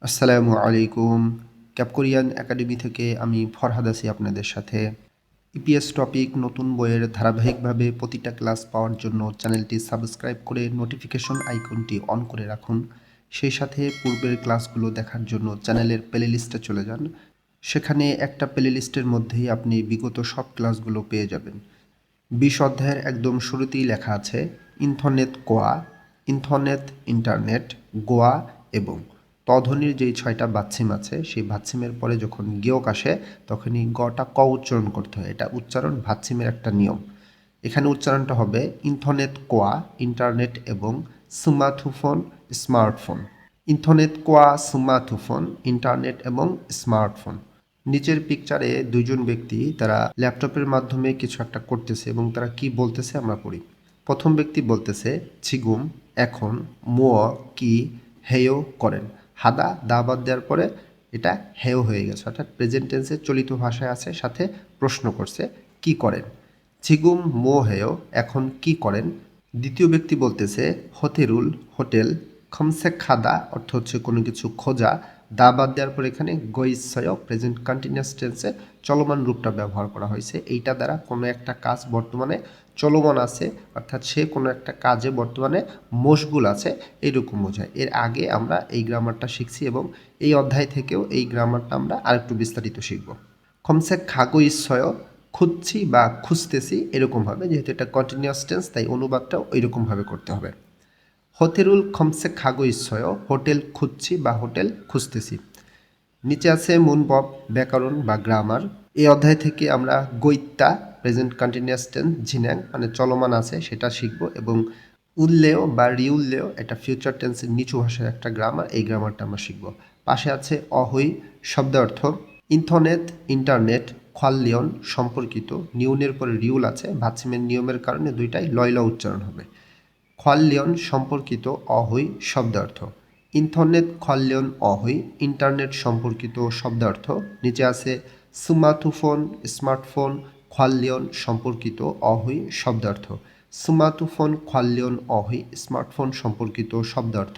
আসসালামু আলাইকুম। Cap Korean academy থেকে আমি ফরহাদ আছি আপনাদের সাথে। ইপিএস টপিক নতুন বইয়ের ধারাবাহিকভাবে প্রতিটা ক্লাস পাওয়ার জন্য চ্যানেলটি সাবস্ক্রাইব করে নোটিফিকেশন আইকনটি অন করে রাখুন। সেই সাথে পূর্বের ক্লাসগুলো দেখার জন্য চ্যানেলের প্লেলিস্টে চলে যান। সেখানে একটা প্লেলিস্টের মধ্যেই আপনি বিগত সব ক্লাসগুলো পেয়ে যাবেন। 20 অধ্যায়ের একদম শুরুতেই লেখা আছে ইন্থনেত কোয়া, ইন্থনেত ইন্টারনেট, গোয়া এবং তধ্বনির যেই 6টা বাচ্ছিম আছে সেই বাচ্ছিমের পরে যখন গেয়ক আসে তখনই গটা ক উচ্চারণ করতে হয়। এটা উচ্চারণ বাচ্ছিমের একটা নিয়ম। এখানে উচ্চারণটা হবে ইন্থনেত কোয়া, ইন্টারনেট এবং স্মার্টফোন, স্মার্টফোন। ইন্থনেত কোয়া, স্মার্টফোন, ইন্টারনেট এবং স্মার্টফোন। নিচের পিকচারে দুইজন ব্যক্তি তারা ল্যাপটপের মাধ্যমে কিছু একটা করতেছে এবং তারা কি বলতেছে আমরা পড়ি। প্রথম ব্যক্তি বলতেছে ছিগুম, এখন, মুয়, কি, হেয় করেন। হাদা দা বাদ দেওয়ার পরে এটা হেয় হয়ে গেছে, অর্থাৎ প্রেজেন্ট টেন্সে চলিত ভাষায় আছে, সাথে প্রশ্ন করছে কি করেন। ছিগুম মো হেয়, এখন কি করেন। দ্বিতীয় ব্যক্তি বলতেছে হোতেরুল, হোটেল, খমসে খাদা অর্থ হচ্ছে কোনো কিছু খোঁজা, দা বাদ দেওয়ার পর এখানে গৈসয় প্রেজেন্ট কন্টিনিউয়াস টেন্সে চলমান রূপটা ব্যবহার করা হয়েছে। এইটা দ্বারা কোনো একটা কাজ বর্তমানে চলমান আছে, অর্থাৎ সে কোনো একটা কাজে বর্তমানে মশগুল আছে, এইরকম বোঝায়। এর আগে আমরা এই গ্রামারটা শিখছি এবং এই অধ্যায় থেকেও এই গ্রামারটা আমরা আরেকটু বিস্তারিত শিখব। খমসে খাগো ইচ্ছয়, খুঁজছি বা খুঁজতেছি, এরকমভাবে, যেহেতু এটা কন্টিনিউয়াস টেন্স তাই অনুবাদটাও ওইরকমভাবে করতে হবে। হোতেরুল খমসে খাগো ইচ্ছয়, হোটেল খুঁজছি বা হোটেল খুঁজতেছি। নিচে আছে মুনবব, ব্যাকরণ বা গ্রামার। এই অধ্যায় থেকে আমরা গৈত্যা, প্রেজেন্ট কন্টিনিউয়াস টেন্স, ঝিনাং মানে চলমান আছে সেটা শিখব, এবং উল্লেয় বা রিউল্লেয় এটা ফিউচার টেন্সের নিচু ভাষার একটা গ্রামার, এই গ্রামারটা আমরা শিখব। পাশে আছে অহৈ, শব্দার্থ। ইন্থনেট, ইন্টারনেট, খোয়াল্লিয়ন সম্পর্কিত, নিউনের পরে রিউল আছে, ভাচ্ছিমের নিয়মের কারণে দুইটাই লয়লা উচ্চারণ হবে। খোয়াল্লিয়ন সম্পর্কিত অহৈ শব্দার্থ। ইন্থনেট খোয়াল্লিয়ন অহৈ, ইন্টারনেট সম্পর্কিত শব্দার্থ। নিচে আছে স্মার্টফোন, স্মার্টফোন, খোয়াল্লিয়ন সম্পর্কিত অহৈ শব্দার্থ। স্মার্টফোন খোয়াল্লিয়ন অহৈ, স্মার্টফোন সম্পর্কিত শব্দার্থ।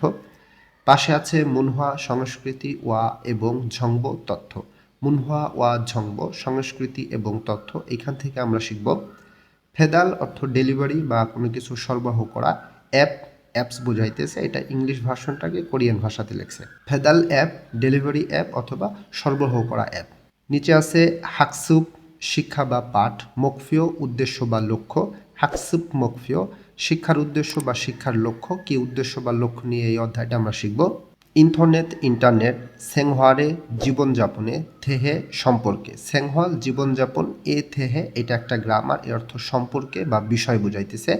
পাশে আছে মুনহোয়া সংস্কৃতি ওয়া এবং ঝংব তথ্য। মুনহোয়া ওয়া ঝংব সংস্কৃতি এবং তথ্য, এখান থেকে আমরা শিখব ফেদাল অর্থ ডেলিভারি বা কোনো কিছু সরবরাহ করা। অ্যাপ, অ্যাপস বোঝাইতেছে, এটা ইংলিশ ভার্সনটাকে কোরিয়ান ভাষাতে লিখছে। ফেদাল অ্যাপ, ডেলিভারি অ্যাপ অথবা সরবরাহ করা অ্যাপ। নিচে আছে হাকসুপ, শিক্ষা বা পাঠ। মকফিও, উদ্দেশ্য বা লক্ষ্য। হাকসুপ মকফিও, শিক্ষার উদ্দেশ্য বা শিক্ষার লক্ষ্য। কি উদ্দেশ্য বা লক্ষ্য নিয়ে এই অধ্যায়টা আমরা শিখব। ইন্টারনেট, ইন্টারনেট, সেংহোয়ারে জীবনযাপনে, থেহে সম্পর্কে। সেংহোয়াল জীবনযাপন, এ থেহে এটা একটা গ্রামার, এর অর্থ সম্পর্কে বা বিষয় বোঝাইতেছে।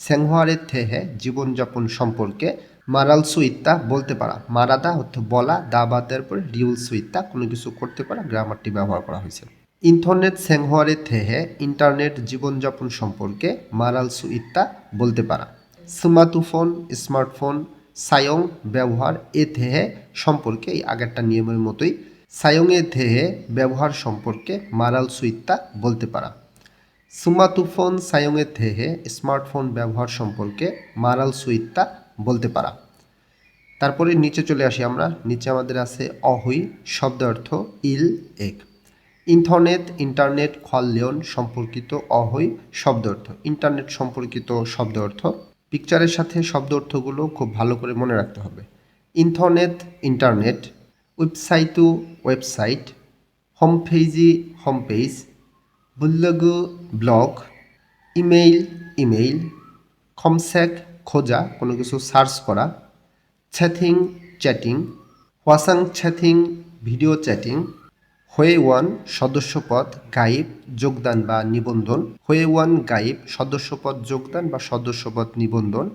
সেংহোয়ারে থেহে জীবনযাপন সম্পর্কে। মারাল সুইত্তা বলতে পারা, মারাদা অর্থ বলা, দা বাদ দেওয়ার পরে রিউল সুইত্তা কোনো কিছু করতে পারা, গ্রামারটি ব্যবহার করা হয়েছে। ইন্টারনেট সেংহোয়ারে থেহে ইন্টারনেট জীবনযাপন সম্পর্কে মারাল সুইত্তা বলতে পারা। স্মার্টফোন, স্মার্টফোন, সায়ং ব্যবহার, এ থেহে সম্পর্কে, এই আগেরটা নিয়মের মতোই সায়ং এ থেহে ব্যবহার সম্পর্কে মারাল সুইত্তা বলতে পারা। স্মার্টফোন সায়ং এ থেহে স্মার্টফোন ব্যবহার সম্পর্কে মারাল সুইত্তা বলতে পারা। তারপরে নিচে চলে আসি আমরা। নিচে আমাদের আছে অহৈ শব্দার্থ ইল এক। ইন্টারনেট, ইন্টারনেট খোয়াল্লিয়ন সম্পর্কিত অহৈ শব্দার্থ। ইন্টারনেট সম্পর্কিত শব্দ অর্থ। পিকচারের সাথে শব্দ অর্থগুলো খুব ভালো করে মনে রাখতে হবে। Internet, internet, website website, home পেজি home page, blog blog, email email, খমস্যাক খোঁজা কোনো কিছু সার্চ করা, চ্যাটিং চ্যাটিং, হোয়াসাং চ্যাটিং ভিডিও চ্যাটিং, হয়ে ওয়ান সদস্যপদ গাইব যোগদান বা নিবন্ধন। হয়ে ওয়ান গাইব সদস্যপদ যোগদান বা সদস্যপদ নিবন্ধন।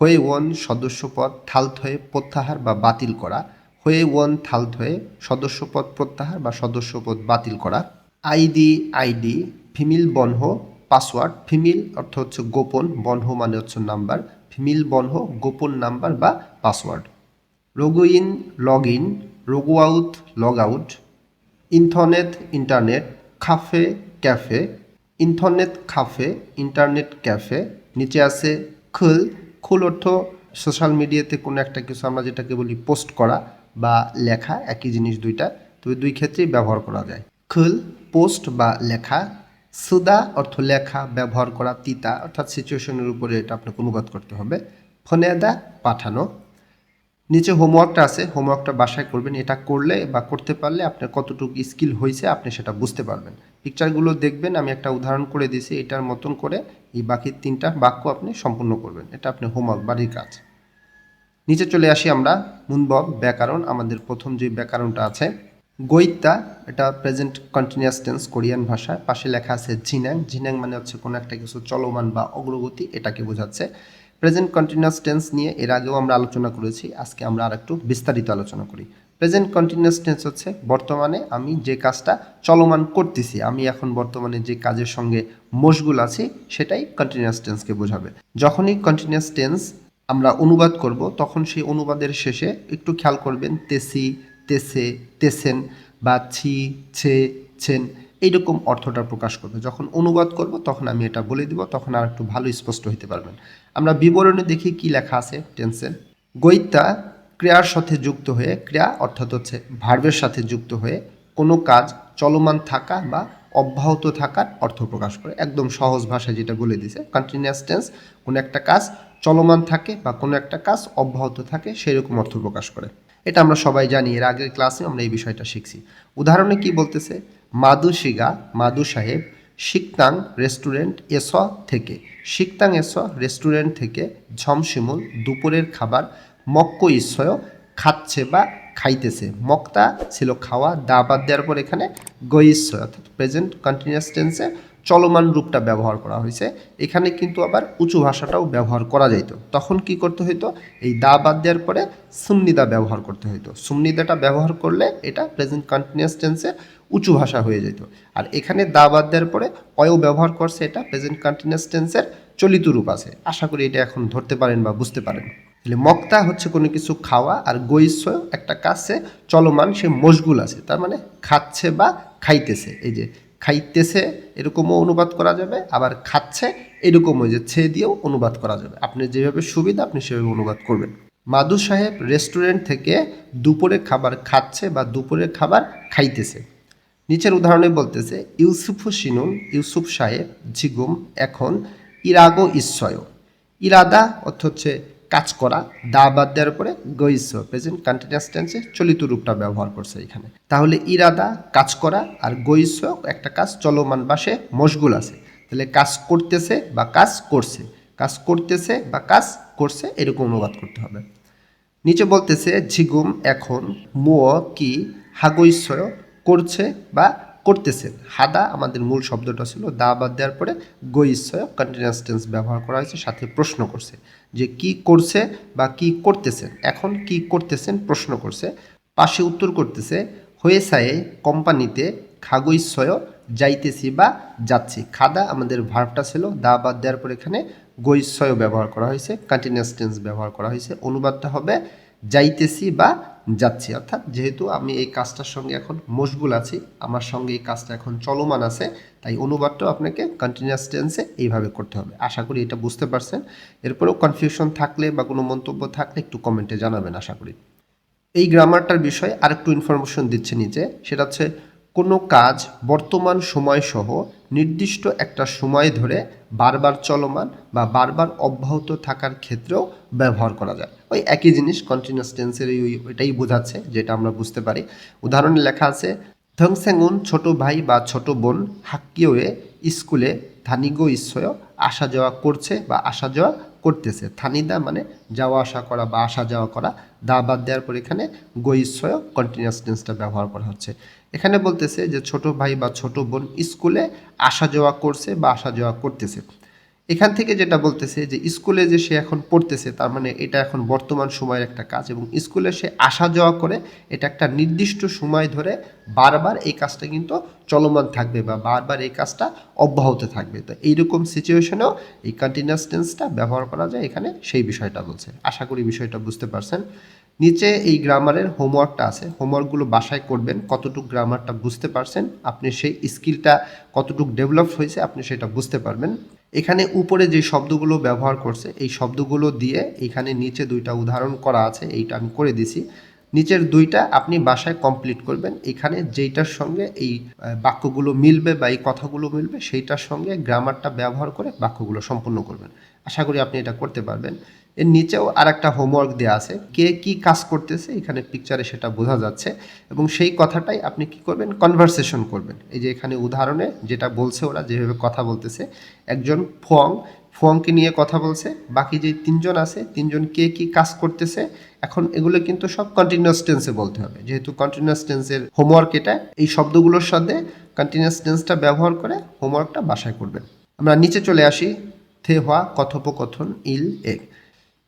হয়ে ওয়ান সদস্যপদ থালথ হয়ে প্রত্যাহার বা বাতিল করা। হয়ে ওয়ান থালথ হয়ে সদস্যপদ প্রত্যাহার বা সদস্যপদ বাতিল করা। আইডি আইডি, ফিমিল বনহ পাসওয়ার্ড। ফিমিল অর্থ হচ্ছে গোপন, বনহ মানে হচ্ছে নাম্বার। ফিমিল বনহ গোপন নাম্বার বা পাসওয়ার্ড। রোগ ইন লগ ইন, রোগ out log out. Internet, internet, cafe cafe. Internet cafe, internet cafe. নিচে আছে খুল, খুল অর্থ সোশ্যাল মিডিয়াতে কোনো একটা কিছু আমরা যেটাকে বলি পোস্ট করা। বা লেখা একই জিনিস দুইটা, তবে দুই ক্ষেত্রেই ব্যবহার করা যায়। খুল পোস্ট বা লেখা, সুদা অর্থ লেখা, ব্যবহার করা, তিতা অর্থাৎ সিচুয়েশনের উপরে এটা আপনাকে অনুবাদ করতে হবে। ফনেদা পাঠানো। নিচে হোমওয়ার্কটা আছে, হোমওয়ার্কটা বাসায় করবেন। এটা করলে বা করতে পারলে আপনার কতটুকু স্কিল হয়েছে আপনি সেটা বুঝতে পারবেন। পিকচারগুলো দেখবেন, আমি একটা উদাহরণ করে দিয়েছি, এটার মতন করে এই বাকি 3টা বাক্য আপনি সম্পূর্ণ করবেন। এটা আপনার হোমওয়ার্ক, বাড়ির কাজ। নিচে চলে আসি আমরা, মুনবব ব্যাকরণ। আমাদের প্রথম যে ব্যাকরণটা আছে গৈত্যা, এটা প্রেজেন্ট কন্টিনিউয়াস টেন্স কোরিয়ান ভাষায়। পাশে লেখা আছে ঝিনাং, ঝিনাং মানে হচ্ছে কোনো একটা কিছু চলমান বা অগ্রগতি, এটাকে বোঝাচ্ছে। প্রেজেন্ট কন্টিনিউয়াস টেন্স নিয়ে এর আগেও আমরা আলোচনা করেছি, আজকে আমরা আর একটু বিস্তারিত আলোচনা করি। প্রেজেন্ট কন্টিনিউয়াস টেন্স হচ্ছে বর্তমানে আমি যে কাজটা চলমান করতেছি, আমি এখন বর্তমানে যে কাজের সঙ্গে মশগুল আছি সেটাই কন্টিনিউয়াস টেন্সকে বোঝাবে। যখনই কন্টিনিউয়াস টেন্স আমরা অনুবাদ করব তখন সেই অনুবাদের শেষে একটু খেয়াল করবেন তেসি, তেসে, তেসেন বা ছি, ছে, ছেন এইরকম অর্থটা প্রকাশ করবে। যখন অনুবাদ করব তখন আমি এটা বলে দিব, তখন আর একটু ভালো স্পষ্ট হতে পারবেন। আমরা বিবরণে দেখি কি লেখা আছে টেন্সে। গৈত্যা ক্রিয়ার সাথে যুক্ত হয়ে, ক্রিয়া অর্থাৎ হচ্ছে ভার্বের সাথে যুক্ত হয়ে কোনো কাজ চলমান থাকা বা অব্যাহত থাকার অর্থ প্রকাশ করে। একদম সহজ ভাষায় যেটা বলে দিছে, কন্টিনিউয়াস টেন্স কোনো একটা কাজ চলমান থাকে বা কোনো একটা কাজ অব্যাহত থাকে সেই রকম অর্থ প্রকাশ করে। এটা আমরা সবাই জানি, এর আগের ক্লাসে আমরা এই বিষয়টা শিখছি। উদাহরণে কি বলতেছে, মাদুশিগা মাদু সাহেব শিকতাং রেস্টুরেন্ট এস থেকে, শিকতাং এস রেস্টুরেন্ট থেকে ঝমশিমুল দুপুরের খাবার মক্ক ইস্বয় খাচ্ছে বা খাইতেছে। মক্তা ছিল খাওয়া, দা বাদ দেওয়ার পর এখানে গইস্বয় অর্থাৎ প্রেজেন্ট কন্টিনিউয়াস টেন্সে চলমান রূপটা ব্যবহার করা হয়েছে। এখানে কিন্তু আবার উঁচু ভাষাটাও ব্যবহার করা যেত। তখন কি করতে হইতো, এই দা বাদ দেওয়ার পরে সুন্নিদা ব্যবহার করতে হইতো। সুন্নিদাটা ব্যবহার করলে এটা প্রেজেন্ট কন্টিনিউয়াস টেন্সে উঁচু ভাষা হয়ে যেত। আর এখানে দা বাদ দেওয়ার পরে অয়ও ব্যবহার করছে, এটা প্রেজেন্ট কন্টিনিউয়াস টেন্সের চলিত রূপ আছে। আশা করি এটা এখন ধরতে পারেন বা বুঝতে পারেন। তাহলে মক্তা হচ্ছে কোনো কিছু খাওয়া, আর গৈস্য একটা কাজে চলমান, সে মশগুল আছে, তার মানে খাচ্ছে বা খাইতেছে। এই যে খাইতেছে এরকমও অনুবাদ করা যাবে, আবার খাচ্ছে এরকমও যে ছে দিয়েও অনুবাদ করা যাবে। আপনি যেভাবে সুবিধা আপনি সেভাবে অনুবাদ করবেন। মাদু সাহেব রেস্টুরেন্ট থেকে দুপুরে খাবার খাচ্ছে বা দুপুরের খাবার খাইতেছে। নিচের উদাহরণে বলতেছে ইউসুফু সিনুন, ইউসুফ সাহেব ঝিগুম এখন ইরাগো ইস্বয়। ইরাদা অর্থ হচ্ছে কাজ করা, দা বাদ দেওয়ার পরে গইস প্রেজেন্ট কন্টিনিউয়াস টেন্সে চলিত রূপটা ব্যবহার করছে এখানে। তাহলে ইরাদা কাজ করা আর গইস একটা কাজ চলমান বা সে মশগুল আছে। তাহলে কাজ করতেছে বা কাজ করছে, কাজ করতেছে বা কাজ করছে এরকম অনুবাদ করতে হবে। নিচে বলতেছে ঝিগুম এখন মুয় কি হাগৈশ্বয় করছে বা করতেছেন। হাদা আমাদের মূল শব্দটা ছিল, দা বাদ দেওয়ার পরে গৈশ্বয় কন্টিনিউয়াস টেন্স ব্যবহার করা হয়েছে, সাথে প্রশ্ন করছে যে কি করছে বা কি করতেছেন। এখন কি করতেছেন প্রশ্ন করছে, পাশে উত্তর করতেছে হয়েসায়ে কোম্পানিতে খাগৈশ্বয় যাইতেছি বা যাচ্ছি। খাদা আমাদের ভার্বটা ছিল, দা বাদ দেওয়ার পর এখানে গৈশ্বয় ব্যবহার করা হয়েছে, কন্টিনিউয়াস টেন্স ব্যবহার করা হয়েছে। অনুবাদটা হবে যাইতেছি বা যাচ্ছি, অর্থাৎ যেহেতু আমি এই কাজটার সঙ্গে এখন মশগুল আছি, আমার সঙ্গে এই কাজটা এখন চলমান আছে, তাই অনুবাদটাও আপনাকে কন্টিনিউয়াস টেন্সে এইভাবে করতে হবে। আশা করি এটা বুঝতে পারছেন। এরপরেও কনফিউশন থাকলে বা কোনো মন্তব্য থাকলে একটু কমেন্টে জানাবেন আশা করি। এই গ্রামারটার বিষয়ে আরেকটু ইনফরমেশন দিচ্ছে নিচে, সেটা হচ্ছে কোনো কাজ বর্তমান সময়সহ নির্দিষ্ট একটা সময় ধরে বারবার চলমান বা বারবার অব্যাহত থাকার ক্ষেত্রেও ব্যবহার করা যায়। ওই একই জিনিস কন্টিনিউয়াস টেন্সের এটাই বোঝাচ্ছে, যেটা আমরা বুঝতে পারি। উদাহরণে লেখা আছে ধংস্যাঙ্গুন ছোট ভাই বা ছোট বোন হাক্কিওয়ে স্কুলে ধানিগো ইস্বয় আসা যাওয়া করছে বা আসা যাওয়া করতেছে। থানিদা মানে যাওয়া আসা করা বা আসা যাওয়া করা, দা বাদ দেওয়ার পর এখানে গৈস্বয় কন্টিনিউয়াস টেন্সটা ব্যবহার করা হচ্ছে। এখানে বলতেছে যে ছোট ভাই বা ছোট বোন স্কুলে আসা যাওয়া করছে বা আসা যাওয়া করতেছে। এখান থেকে যেটা বলতেছে যে স্কুলে যে সে এখন পড়তেছে, তার মানে এটা এখন বর্তমান সময়ের একটা কাজ, এবং স্কুলে সে আসা যাওয়া করে, এটা একটা নির্দিষ্ট সময় ধরে বারবার এই কাজটা কিন্তু চলমান থাকবে বা বারবার এই কাজটা অব্যাহত থাকবে। তো এইরকম সিচুয়েশনেও এই কন্টিনিউয়াস টেন্সটা ব্যবহার করা যায়, এখানে সেই বিষয়টা বলছে। আশা করি বিষয়টা বুঝতে পারছেন। নিচে এই গ্রামারের হোমওয়ার্কটা আছে, হোমওয়ার্কগুলো বাসায় করবেন। কতটুকু গ্রামারটা বুঝতে পারছেন, আপনি সেই স্কিলটা কতটুকু ডেভেলপ হয়েছে আপনি সেটা বুঝতে পারবেন। এখানে উপরে যে শব্দগুলো ব্যবহার করছে এই শব্দগুলো দিয়ে এখানে নিচে দুইটা উদাহরণ করা আছে, এইটা আমি করে দিছি। নিচের দুইটা আপনি বাসায় কমপ্লিট করবেন। এখানে যেইটার সঙ্গে এই বাক্যগুলো মিলবে বা এই কথাগুলো মিলবে সেইটার সঙ্গে গ্রামারটা ব্যবহার করে বাক্যগুলো সম্পূর্ণ করবেন। আশা করি আপনি এটা করতে পারবেন। এর নিচেও আর একটা হোমওয়ার্ক দেওয়া আছে, কে কি কাজ করতেছে এখানে পিকচারে সেটা বোঝা যাচ্ছে এবং সেই কথাটাই আপনি কি করবেন, কনভারসেশন করবেন। এই যে এখানে উদাহরণে যেটা বলছে ওরা যেভাবে কথা বলতেছে, একজন ফোয়াংকে নিয়ে কথা বলছে, বাকি যে তিনজন আছে তিনজন কে কি কাজ করতেছে। এখন এগুলো কিন্তু সব কন্টিনিউয়াস টেন্সে বলতে হবে, যেহেতু কন্টিনিউয়াস টেন্সের হোমওয়ার্ক এটা। এই শব্দগুলোর সাথে কন্টিনিউয়াস টেন্সটা ব্যবহার করে হোমওয়ার্কটা বাসায় করবেন। আমরা নিচে চলে আসি, থে হওয়া কথোপকথন ইল এক।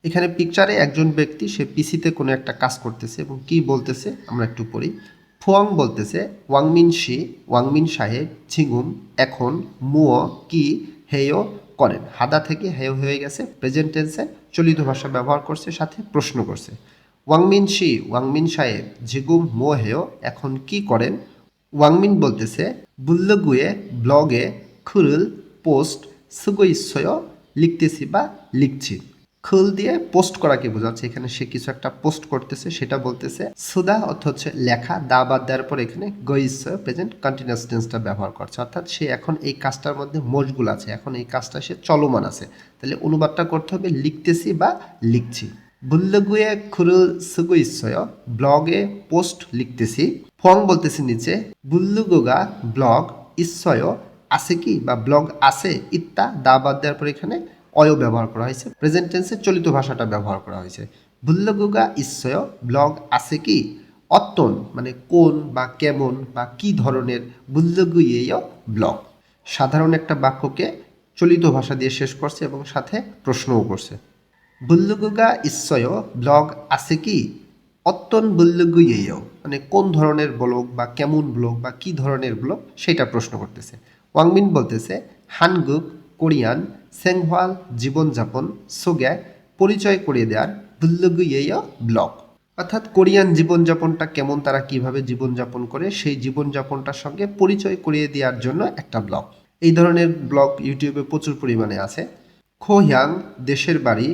এখানে পিকচারে একজন ব্যক্তি সে পিসিতে কোনো একটা কাজ করতেছে এবং কি বলতেছে আমরা একটু পড়ি। ফুয়াং বলতেছে ওয়াংমিন সাহেব ঝিঙুম এখন মুও কি হেয় করেন। হাদা থেকে হেয় হয়ে গেছে, প্রেজেন্ট টেন্সে চলিত ভাষা ব্যবহার করছে, সাথে প্রশ্ন করছে। ওয়াংমিন সাহেব ঝিগুম মো হেয় এখন কি করেন। ওয়াংমিন বলতেছে বুল্লগুয়ে ব্লগে খুরুল পোস্ট সুগইশ্বয় লিখতেছি বা লিখছি। খুল দিয়ে পোস্ট করাকে বোঝাচ্ছে, এখানে সে কিছু একটা পোস্ট করতেছে সেটা বলতেছে। সুদা অর্থ হচ্ছে লেখা, দা বাদ দেওয়ার পর এখানে গইশ্বয় প্রেজেন্ট কন্টিনিউয়াস টেন্সটা ব্যবহার করছে, অর্থাৎ সে এখন এই কাজটার মধ্যে মশগুল আছে, এখন এই কাজটা সে চলমান আছে। তাহলে অনুবাদটা করতে হবে লিখতেছি বা লিখছি। বুল্লগুয়ে খুরুল সুগইশ্বয় ব্লগে পোস্ট লিখতেছি। ফং বলতেছি নিচে বুল্লুগোগা ব্লগ ঈশ্বয় আছে কি বা ব্লগ আছে ইত্তা, দা বাদ দেওয়ার পর এখানে অয় ব্যবহার করা হয়েছে, প্রেজেন্ট টেন্সে চলিত ভাষাটা ব্যবহার করা হয়েছে। বুল্লগুগা ঈশ্বয় ব্লগ আছে কি, অত্তন মানে কোন বা কেমন বা কি ধরনের, বুল্লগুইয়েয় ব্লগ। সাধারণ একটা বাক্যকে চলিত ভাষা দিয়ে শেষ করছে এবং সাথে প্রশ্নও করছে। বুল্লুগুগা ঈশ্বয় ব্লগ আছে কি, অত্তন বুল্লুগুইয়েয় মানে কোন ধরনের ব্লগ বা কেমন ব্লগ বা কি ধরনের ব্লগ সেটা প্রশ্ন করতেছে। ওয়াংমিন বলতেছে হানগুক কোরিয়ান সেংহওয়াল জীবনযাপন সোগ্যা পরিচয় করিয়ে দেওয়ার বুল্লুগুইয়েয় ব্লগ, অর্থাৎ কোরিয়ান জীবনযাপনটা কেমন, তারা কিভাবে জীবনযাপন করে সেই জীবনযাপনটার সঙ্গে পরিচয় করিয়ে দেওয়ার জন্য একটা ব্লগ। এই ধরনের ব্লগ ইউটিউবে প্রচুর পরিমাণে আছে। খোহ্যাং দেশের বাড়ি,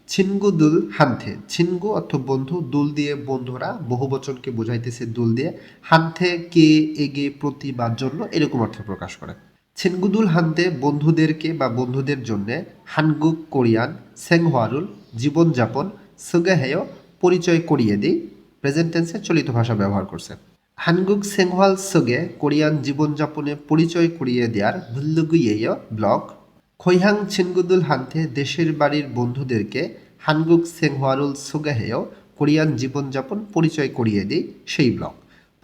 ছিনগুদুল হানথে, ছিনগু অর্থ বন্ধু, দুল দিয়ে বন্ধুরা, বহুবচনকে বোঝাইতেছে দুল দিয়ে, হানথে কে এগে প্রতি বা জন্য এরকম অর্থ প্রকাশ করে। ছিনগুদুল হানতে বন্ধুদেরকে বা বন্ধুদের জন্য, হানগুক কোরিয়ান সেংহওয়ারুল জীবনযাপন, সুগাহেয় পরিচয় করিয়ে দিই, প্রেজেন্ট টেন্সে চলিত ভাষা ব্যবহার করছে। হানগুক সেংহওয়াল সুগে কোরিয়ান জীবনযাপনে পরিচয় করিয়ে দেওয়ার ভুল্লুগুইয়েয় ব্লগ। খৈহাং ছিনগুদুল হানতে দেশের বাড়ির বন্ধুদেরকে হানগুক সেংহওয়ারুল সুগাহেয় কোরিয়ান জীবনযাপন পরিচয় করিয়ে দিই সেই ব্লগ।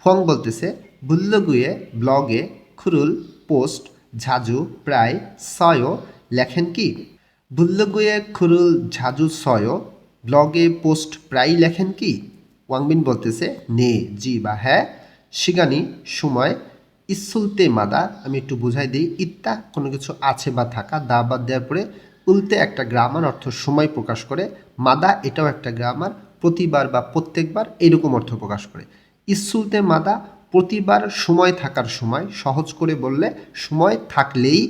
ফং বলতেছে বুল্লগুয়ে ব্লগে খুরুল পোস্ট ঝাজু প্রায় সয় লেখেন কি। বুল্লগুয়ে খুরুল ঝাজু সয় ব্লগে পোস্ট প্রায় লেখেন কি। ওয়াংবিন বলতেছে নে জি বা হ্যাঁ, শিগানি সময়, ইসুলতে মাদা আমি একটু বুঝাই দিই, ইত্তা কোনো কিছু আছে বা থাকা, দা বাদ দেওয়ার পরে উল্টে একটা গ্রামার অর্থ সময় প্রকাশ করে, মাদা এটাও একটা গ্রামার প্রতিবার বা প্রত্যেকবার এইরকম অর্থ প্রকাশ করে। ইসুলতে মাদা প্রতিবার সময় থাকার সময়, সহজ করে বললে সময় থাকলেই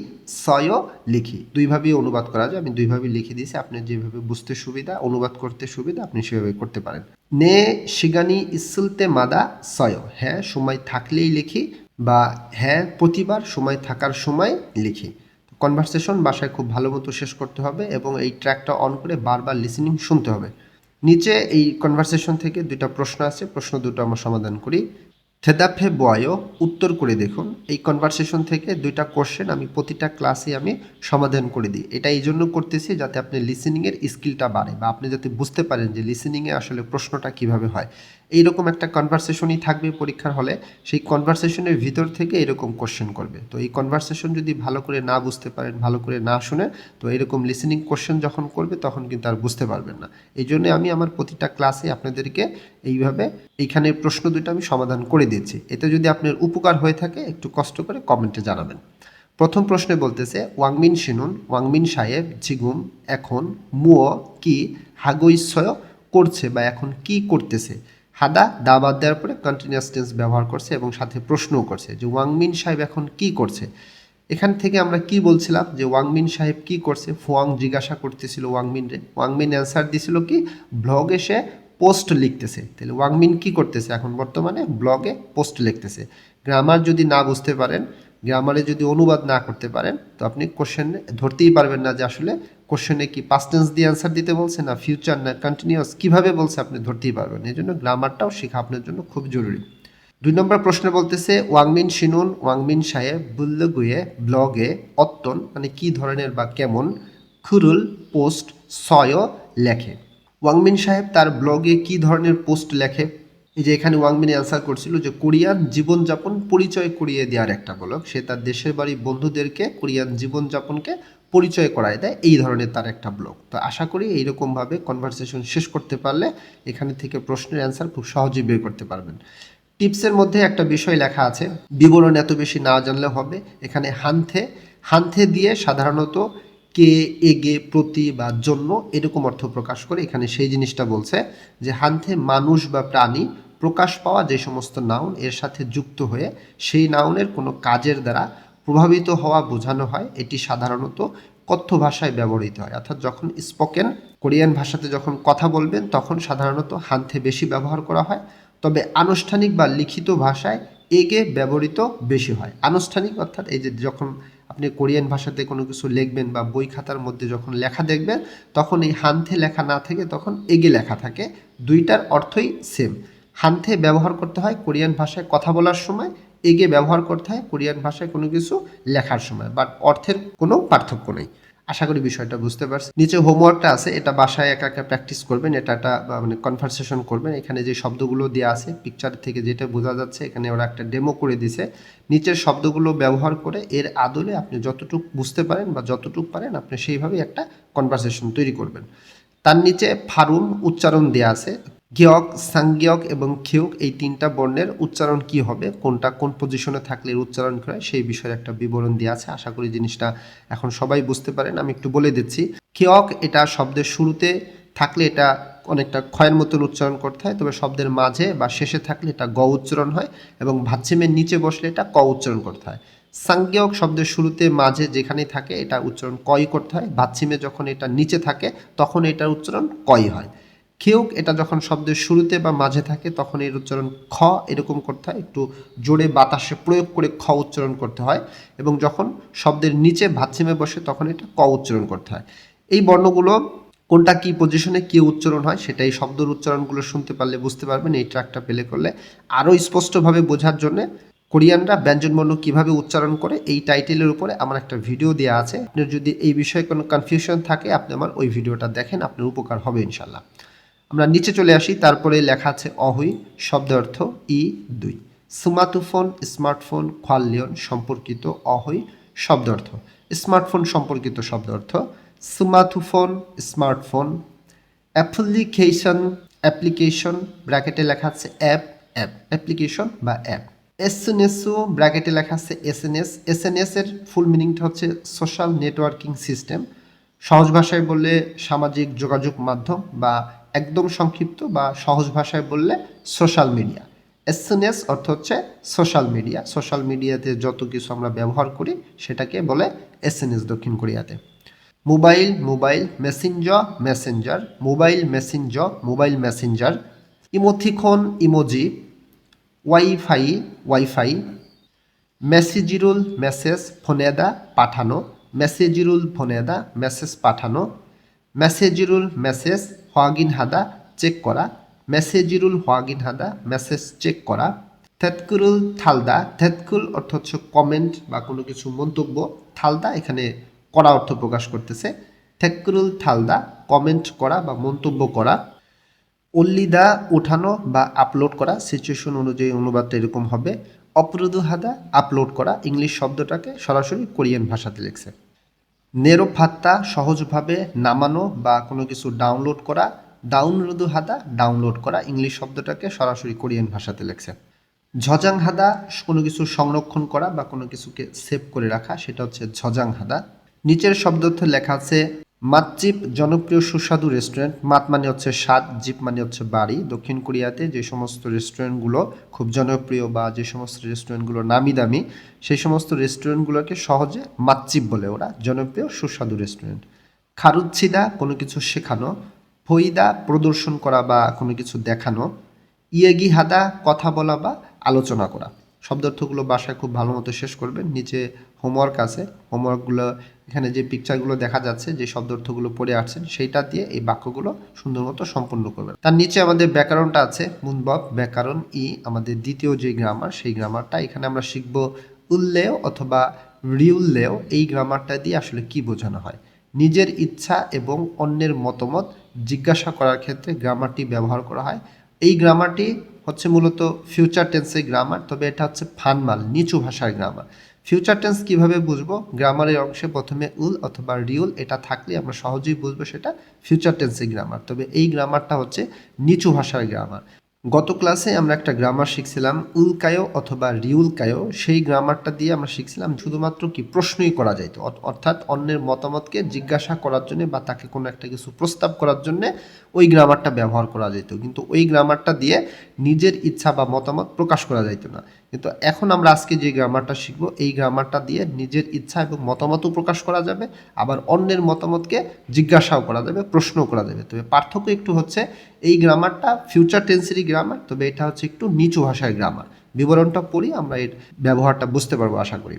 সয় লিখি। দুইভাবেই অনুবাদ করা যায়, আমি দুইভাবে লিখে দিয়েছি, আপনার যেভাবে বুঝতে সুবিধা অনুবাদ করতে সুবিধা আপনি সেভাবে করতে পারেন। নে শিগানি ইসুলতে মাদা সয়, হ্যাঁ সময় থাকলেই লিখি বা হ্যাঁ প্রতিবার সময় থাকার সময় লিখি। কনভারসেশন বাসায় খুব ভালো মতো শেষ করতে হবে এবং এই ট্র্যাকটা অন করে বারবার লিসেনিং শুনতে হবে। নিচে এই কনভারসেশন থেকে দুইটা প্রশ্ন আছে, প্রশ্ন দুটো আমরা সমাধান করি। থেদাফে বয় উত্তর করে দেখুন। এই কনভারসেশন থেকে দুইটা কোশ্চেন আমি প্রতিটা ক্লাসে আমি সমাধান করে দিই। এটা এই জন্য করতেছি যাতে আপনি লিসেনিংয়ের স্কিলটা বাড়ে বা আপনি যাতে বুঝতে পারেন যে লিসেনিংয়ে আসলে প্রশ্নটা কিভাবে হয়। এইরকম একটা কনভারসেশনই থাকবে পরীক্ষার হলে, সেই কনভারসেশনের ভিতর থেকে এরকম কোশ্চেন করবে। তো এই কনভারসেশন যদি ভালো করে না বুঝতে পারেন, ভালো করে না শুনে, তো এরকম লিসেনিং কোশ্চেন যখন করবে তখন কিন্তু আর বুঝতে পারবেন না। এই জন্য আমি আমার প্রতিটা ক্লাসে আপনাদেরকে এইভাবে এইখানে প্রশ্ন দুটো আমি সমাধান করে দিচ্ছি। এতে যদি আপনার উপকার হয়ে থাকে একটু কষ্ট করে কমেন্টে জানাবেন। প্রথম প্রশ্নে বলতেছে ওয়াংমিন শিনুন, ওয়াংমিন সাহেব ঝিগুম এখন মুও কি হাগৈশ্বয় করছে বা এখন কি করতেছে। হাদা দা বাদ দেওয়ার পরে কন্টিনিউয়াস টেন্স ব্যবহার করছে এবং সাথে প্রশ্নও করছে যে ওয়াংমিন সাহেব এখন কি করছে। এখান থেকে আমরা কি বলছিলাম যে ওয়াংমিন সাহেব কি করছে, ফুয়াং জিজ্ঞাসা করতেছিল ওয়াংমিন রে, ওয়াংমিন অ্যান্সার দিছিল কি ব্লগে সে পোস্ট লিখতেছে, তাহলে ওয়াংমিন কি করতেছে এখন বর্তমানে ব্লগে পোস্ট লিখতেছে। গ্রামার যদি না বুঝতে পারেন, গ্রামারে যদি অনুবাদ না করতে পারেন, তো আপনি কোশ্চেনে ধরতেই পারবেন না যে আসলে কোশ্চেনে কি পাস্ট টেন্স দিয়ে অ্যান্সার দিতে বলছে না ফিউচার না কন্টিনিউয়াস কিভাবে বলছে আপনি ধরতেই পারবেন। এই জন্য গ্রামারটাও শেখা আপনার জন্য খুব জরুরি। 2 নম্বর প্রশ্ন বলতেছে ওয়াংমিন শিনুন ওয়াংমিন সাহেব বুল্লগুয়ে ব্লগে অত্তন মানে কি ধরনের বা কেমন খুরুল পোস্ট সয় লেখে। ওয়াংমিন সাহেব তার ব্লগে কি ধরনের পোস্ট লেখে? এই যে এখানে ওয়াংমিন অ্যান্সার করছিল যে কোরিয়ান জীবনযাপন পরিচয় করিয়ে দেওয়ার একটা ব্লগ। সে তার দেশের বাড়ি বন্ধুদেরকে কোরিয়ান জীবনযাপনকে পরিচয় করায় দেয়, এই ধরনের তার একটা ব্লগ। তো আশা করি এইরকমভাবে কনভারসেশন শেষ করতে পারলে এখানে থেকে প্রশ্নের অ্যান্সার খুব সহজেই বের করতে পারবেন। টিপসের মধ্যে একটা বিষয় লেখা আছে, বিবরণ এত বেশি না জানলে হবে। এখানে হান্থে হান্থে দিয়ে সাধারণত কে, এগে, প্রতি বা জন্য এরকম অর্থ প্রকাশ করে। এখানে সেই জিনিসটা বলছে যে হান্থে মানুষ বা প্রাণী প্রকাশ পাওয়া যে সমস্ত নাউন এর সাথে যুক্ত হয়ে সেই নাউনের কোনো কাজের দ্বারা প্রভাবিত হওয়া বোঝানো হয়। এটি সাধারণত কথ্য ভাষায় ব্যবহৃত হয়, অর্থাৎ যখন স্পোকেন কোরিয়ান ভাষাতে যখন কথা বলবেন তখন সাধারণত হান্থে বেশি ব্যবহার করা হয়। তবে আনুষ্ঠানিক বা লিখিত ভাষায় এগে ব্যবহৃত বেশি হয়। আনুষ্ঠানিক অর্থাৎ এই যে যখন আপনি কোরিয়ান ভাষাতে কোনো কিছু লিখবেন বা বই খাতার মধ্যে যখন লেখা দেখবেন তখন এই হান্থে লেখা না থেকে তখন এগে লেখা থাকে। দুইটার অর্থই সেম। হান্থে ব্যবহার করতে হয় কোরিয়ান ভাষায় কথা বলার সময়, এগে ব্যবহার করতে হয় কোরিয়ান ভাষায় কোনো কিছু লেখার সময়, বাট অর্থের কোনো পার্থক্য নেই। আশা করি বিষয়টা বুঝতে পারছি। নিচে হোমওয়ার্কটা আছে, এটা বাসায় একা একা প্র্যাকটিস করবেন, এটা একটা মানে কনভারসেশন করবেন। এখানে যে শব্দগুলো দেওয়া আছে পিকচার থেকে যেটা বোঝা যাচ্ছে, এখানে ওরা একটা ডেমো করে দিছে। নিচের শব্দগুলো ব্যবহার করে এর আদলে আপনি যতটুকু বুঝতে পারেন বা যতটুকু পারেন আপনি সেইভাবেই একটা কনভারসেশন তৈরি করবেন। তার নিচে ফারুন উচ্চারণ দেওয়া আছে। গিয়ক, সাংগিয়ক এবং খিয়ক এই তিনটা বর্ণের উচ্চারণ কি হবে, কোনটা কোন পজিশনে থাকলে এর উচ্চারণ করে সেই বিষয়ে একটা বিবরণ দেওয়া আছে। আশা করি জিনিসটা এখন সবাই বুঝতে পারেন। আমি একটু বলে দিচ্ছি। খিয়ক এটা শব্দের শুরুতে থাকলে এটা অনেকটা ক্ষয়ের মতন উচ্চারণ করতে হয়, তবে শব্দের মাঝে বা শেষে থাকলে এটা গ উচ্চারণ হয় এবং ভাচ্ছিমের নিচে বসলে এটা ক উচ্চারণ করতে হয়। সাংজ্ঞক শব্দের শুরুতে মাঝে যেখানেই থাকে এটা উচ্চারণ কই করতে হয়। ভাচ্ছিমে যখন এটা নিচে থাকে তখন এটার উচ্চারণ কই হয়। খেউক এটা যখন শব্দের শুরুতে বা মাঝে থাকে তখন এর উচ্চারণ খ এরকম করতে হয়, একটু জোরে বাতাসে প্রয়োগ করে খ উচ্চারণ করতে হয়। এবং যখন শব্দের নিচে ভাচ্ছিমে বসে তখন এটা ক উচ্চারণ করতে হয়। এই বর্ণগুলো কোনটা কি পজিশনে কি উচ্চারণ হয় সেটাই শব্দের উচ্চারণগুলো শুনতে পারলে বুঝতে পারবেন। এই ট্র্যাকটা প্লে করলে আরও স্পষ্টভাবে বোঝার জন্য কোরিয়ানরা ব্যঞ্জনবর্ণ কিভাবে উচ্চারণ করে এই টাইটেলের উপরে আমার একটা ভিডিও দেওয়া আছে। আপনার যদি এই বিষয়ে কোনো কনফিউশন থাকে আপনি আমার ওই ভিডিওটা দেখেন, আপনার উপকার হবে ইনশাল্লাহ। আমরা নিচে চলে আসি, তারপরে লেখা আছে অহুই শব্দার্থ ই2। স্মার্টফোন স্মার্টফোন খোয়াল্লিয়ন সম্পর্কিত অহুই শব্দার্থ। স্মার্টফোন সম্পর্কিত শব্দার্থ স্মার্টফোন স্মার্টফোন। অ্যাপ্লিকেশন অ্যাপ্লিকেশন ব্র্যাকেটে লেখা আছে অ্যাপ অ্যাপ অ্যাপ্লিকেশন বা অ্যাপ। এসএনএসও ব্র্যাকেটে লেখা আছে এসএনএস। এসএনএস এর ফুল মিনিংটা হচ্ছে সোশ্যাল নেটওয়ার্কিং সিস্টেম। সহজ ভাষায় বললে সামাজিক যোগাযোগ মাধ্যম, বা একদম সংক্ষিপ্ত বা সহজ ভাষায় বললে সোশ্যাল মিডিয়া। এসএনএস অর্থ হচ্ছে সোশ্যাল মিডিয়া। সোশ্যাল মিডিয়াতে যত কিছু আমরা ব্যবহার করি সেটাকে বলে এসএনএস দক্ষিণ কোরিয়াতে। Mobile mobile messenger messenger mobile messenger mobile messenger. Emoticon emoji. Wifi wifi. মেসেজিরুল মেসেজ ফোনেদা পাঠানো। মেসেজিরুল ফোনেদা মেসেজ পাঠানো। মেসেজিরুল মেসেজ হোয়াগিন হাদা চেক করা। মেসেজিরুল হোয়াগিন হাদা মেসেজ চেক করা। থেতকুরুল থালদা। থেতকুল অর্থ হচ্ছে কমেন্ট বা কোনো কিছু মন্তব্য। থালদা এখানে করা অর্থ প্রকাশ করতেছে। থেতকুরুল থালদা কমেন্ট করা বা মন্তব্য করা। অল্লিদা উঠানো বা আপলোড করা, সিচুয়েশন অনুযায়ী অনুবাদটা এরকম হবে। অপ্রদু হাদা আপলোড করা, ইংলিশ শব্দটাকে সরাসরি কোরিয়ান ভাষাতে লিখছে। নেরোফাত্তা সহজভাবে নামানো বা কোনো কিছু ডাউনলোড করা। ডাউনলোডু হাদা ডাউনলোড করা, ইংলিশ শব্দটাকে সরাসরি কোরিয়ান ভাষাতে লিখছে। ঝজাং হাদা কোনো কিছু সংরক্ষণ করা বা কোনো কিছুকে সেভ করে রাখা, সেটা হচ্ছে ঝজাং হাদা। নিচের শব্দার্থ লেখা আছে মাতজিপ জনপ্রিয় সুস্বাদু রেস্টুরেন্ট। মাত মানে হচ্ছে স্বাদ, জিপ মানে হচ্ছে বাড়ি। দক্ষিণ কোরিয়াতে যে সমস্ত রেস্টুরেন্টগুলো খুব জনপ্রিয় বা যে সমস্ত রেস্টুরেন্টগুলো নামি দামি সেই সমস্ত রেস্টুরেন্টগুলোকে সহজে মাতজিপ বলে ওরা, জনপ্রিয় সুস্বাদু রেস্টুরেন্ট। খারুচ্ছিদা কোনো কিছু শেখানো। ফইদা প্রদর্শন করা বা কোনো কিছু দেখানো, ইয়েগি হাদা কথা বলা বা আলোচনা করা। শব্দার্থগুলো বাসায় খুব ভালো মতো শেষ করবেন। নিচে হোমওয়ার্ক আছে, হোমওয়ার্কগুলো এখানে যে পিকচারগুলো দেখা যাচ্ছে, যে শব্দার্থগুলো পড়ে আসছেন সেইটা দিয়ে এই বাক্যগুলো সুন্দর মতো সম্পূর্ণ করবেন। তার নিচে আমাদের ব্যাকরণটা আছে, মুনবব ব্যাকরণ আমাদের দ্বিতীয় যে গ্রামার, সেই গ্রামারটা এখানে আমরা শিখব উল্লেয় অথবা রিউল্লেয়। এই গ্রামারটা দিয়ে আসলে কি বোঝানো হয়? নিজের ইচ্ছা এবং অন্যের মতামত জিজ্ঞাসা করার ক্ষেত্রে গ্রামারটি ব্যবহার করা হয়। এই গ্রামারটি হচ্ছে মূলত ফিউচার টেন্সের গ্রামার, তবে এটা হচ্ছে ফানমাল, নিচু ভাষার গ্রামার। ফিউচার টেন্স কিভাবে বুঝবো? গ্রামারের অংশে প্রথমে উল অথবা রিউল এটা থাকলে আমরা সহজেই বুঝবো সেটা ফিউচার টেন্সের গ্রামার, তবে এই গ্রামারটা হচ্ছে নিচু ভাষার গ্রামার। গত ক্লাসে আমরা একটা গ্রামার শিখছিলাম উল্কায়ো অথবা রিউলকায়ো। সেই গ্রামারটা দিয়ে আমরা শিখছিলাম শুধুমাত্র কি প্রশ্নই করা যাইতো, অর্থাৎ অন্যের মতামতকে জিজ্ঞাসা করার জন্য বা তাকে কোনো একটা কিছু প্রস্তাব করার জন্য ওই গ্রামারটা ব্যবহার করা যেত, কিন্তু ওই গ্রামারটা দিয়ে নিজের ইচ্ছা বা মতামত প্রকাশ করা যাইতো না। কিন্তু এখন আমরা আজকে যে গ্রামারটা শিখবো, এই গ্রামারটা দিয়ে নিজের ইচ্ছা এবং মতামতও প্রকাশ করা যাবে, আবার অন্যের মতামতকে জিজ্ঞাসাও করা যাবে, প্রশ্নও করা যাবে। তবে পার্থক্য একটু হচ্ছে, এই গ্রামারটা ফিউচার টেন্সেরই গ্রামার, তবে এটা হচ্ছে একটু নিচু ভাষার গ্রামার। বিবরণটা পড়ি, আমরা এর ব্যবহারটা বুঝতে পারবো আশা করি।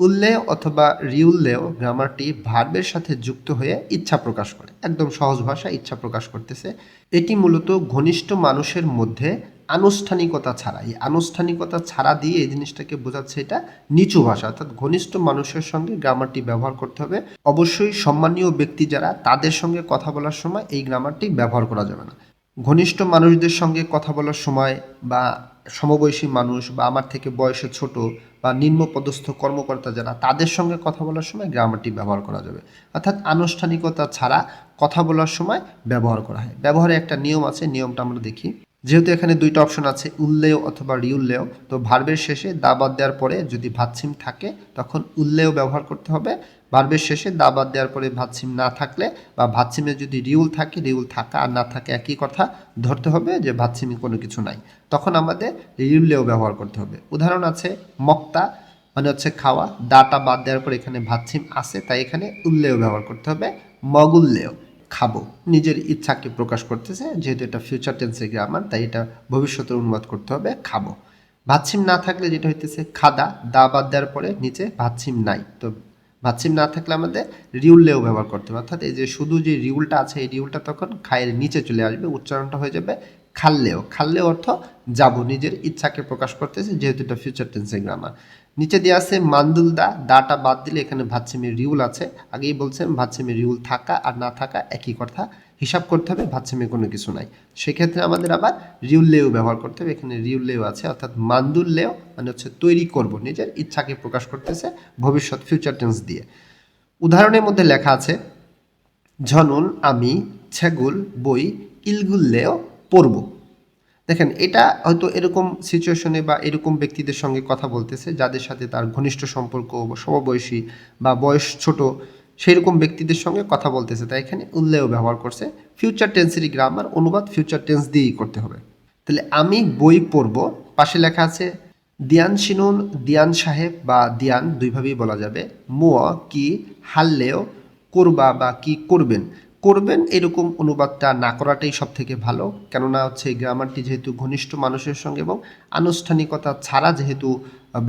উল্লেয় অথবা রিউল্লেয় গ্রামারটি ভার্বের সাথে যুক্ত হয়ে ইচ্ছা প্রকাশ করে। একদম সহজ ভাষা, ইচ্ছা প্রকাশ করতেছে। এটি মূলত ঘনিষ্ঠ মানুষের মধ্যে আনুষ্ঠানিকতা ছাড়া, এই আনুষ্ঠানিকতা ছাড়া দিয়ে এই জিনিসটাকে বোঝাচ্ছে এটা নিচু ভাষা, অর্থাৎ ঘনিষ্ঠ মানুষের সঙ্গে গ্রামারটি ব্যবহার করতে হবে। অবশ্যই সম্মানীয় ব্যক্তি যারা, তাদের সঙ্গে কথা বলার সময় এই গ্রামারটি ব্যবহার করা যাবে না। ঘনিষ্ঠ মানুষদের সঙ্গে কথা বলার সময় বা সমবয়সী মানুষ বা আমার থেকে বয়সে ছোট বা নিম্নপদস্থ কর্মকর্তা যারা, তাদের সঙ্গে কথা বলার সময় গ্রামারটি ব্যবহার করা যাবে। অর্থাৎ আনুষ্ঠানিকতা ছাড়া কথা বলার সময় ব্যবহার করা হয়। ব্যবহারে একটা নিয়ম আছে, নিয়মটা আমরা দেখি। যেহেতু এখানে দুইটা অপশন আছে, উল্লেয় অথবা রিউল্লেয়, তো ভার্বের শেষে দা বাদ দেওয়ার পরে যদি ভাতসিম থাকে তখন উল্লেয় ব্যবহার করতে হবে। ভার্বের শেষে দা বাদ দেওয়ার পরে ভাতসিম না থাকলে বা ভাতসিমে যদি রিউল থাকে, রিউল থাকা আর না থাকে একই কথা ধরতে হবে যে ভাতসিমে কোনো কিছু নাই, তখন আমাদের রিউল্লেয় ব্যবহার করতে হবে। উদাহরণ আছে, মক্তা মানে হচ্ছে খাওয়া, দাটা বাদ দেওয়ার পর এখানে ভাতসিম আছে, তাই এখানে উল্লেয় ব্যবহার করতে হবে মগুল্লেয়, খাবো। নিজের ইচ্ছাকে প্রকাশ করতেছে, যেহেতু এটা ফিউচার টেন্সের গ্রামার, তাই এটা ভবিষ্যতের অনুবাদ করতে হবে খাবো। ভাতসিম না থাকলে যেটা হইতেছে খাদা, দা বাদ দেওয়ার পরে নিচে ভাতসিম নাই, তো ভাতসিম না থাকলে আমাদের রিউল্লেও ব্যবহার করতে হবে। অর্থাৎ এই যে শুধু যে রিউলটা আছে, এই রিউলটা তখন খায়ের নিচে চলে আসবে, উচ্চারণটা হয়ে যাবে খাললেও। খাললেও অর্থ যাব, নিজের ইচ্ছাকে প্রকাশ করতেছে, যেহেতু এটা ফিউচার টেন্সের গ্রামার। নিচে দেওয়া আছে মান্দুল দা, দাটা বাদ দিলে এখানে ভাতসিমের রিউল আছে। আগেই বলছেন ভাতসিমের রিউল থাকা আর না থাকা একই কথা, হিসাব করতে হবে, ভাতসিমে কোনো কিছু নাই। সেক্ষেত্রে আমাদের আবার রিউল্লেও ব্যবহার করতে হবে। এখানে রিউল্লেও আছে, অর্থাৎ মান্দুল্লেও মানে হচ্ছে তৈরি করব, নিজের ইচ্ছাকে প্রকাশ করতেছে ভবিষ্যৎ ফিউচার টেন্স দিয়ে। উদাহরণের মধ্যে লেখা আছে, ঝনুন আমি ছেগুল বই ইলগুল্লেও পড়ব। দেখেন, এটা হয়তো এরকম সিচুয়েশনে বা এরকম ব্যক্তিদের সঙ্গে কথা বলতেছে যাদের সাথে তার ঘনিষ্ঠ সম্পর্ক, সমবয়সী বা বয়স ছোট, সেই রকম ব্যক্তিদের সঙ্গে কথা বলতেছে, তাই এখানে উল্লেয় ব্যবহার করছে। ফিউচার টেন্সেরই গ্রামার, অনুবাদ ফিউচার টেন্স দিয়েই করতে হবে। তাহলে আমি বই পড়ব, পাশে লেখা আছে দিয়ান শিনুন, দিয়ান সাহেব বা দিয়ান দুইভাবেই বলা যাবে। মুয়া কি হাল্লেও করবা বা কি করবেন, করবেন এরকম অনুবাদটা না করাটাই সব থেকে ভালো, কেননা হচ্ছে গ্রামারটি যেহেতু ঘনিষ্ঠ মানুষের সঙ্গে এবং আনুষ্ঠানিকতা ছাড়া যেহেতু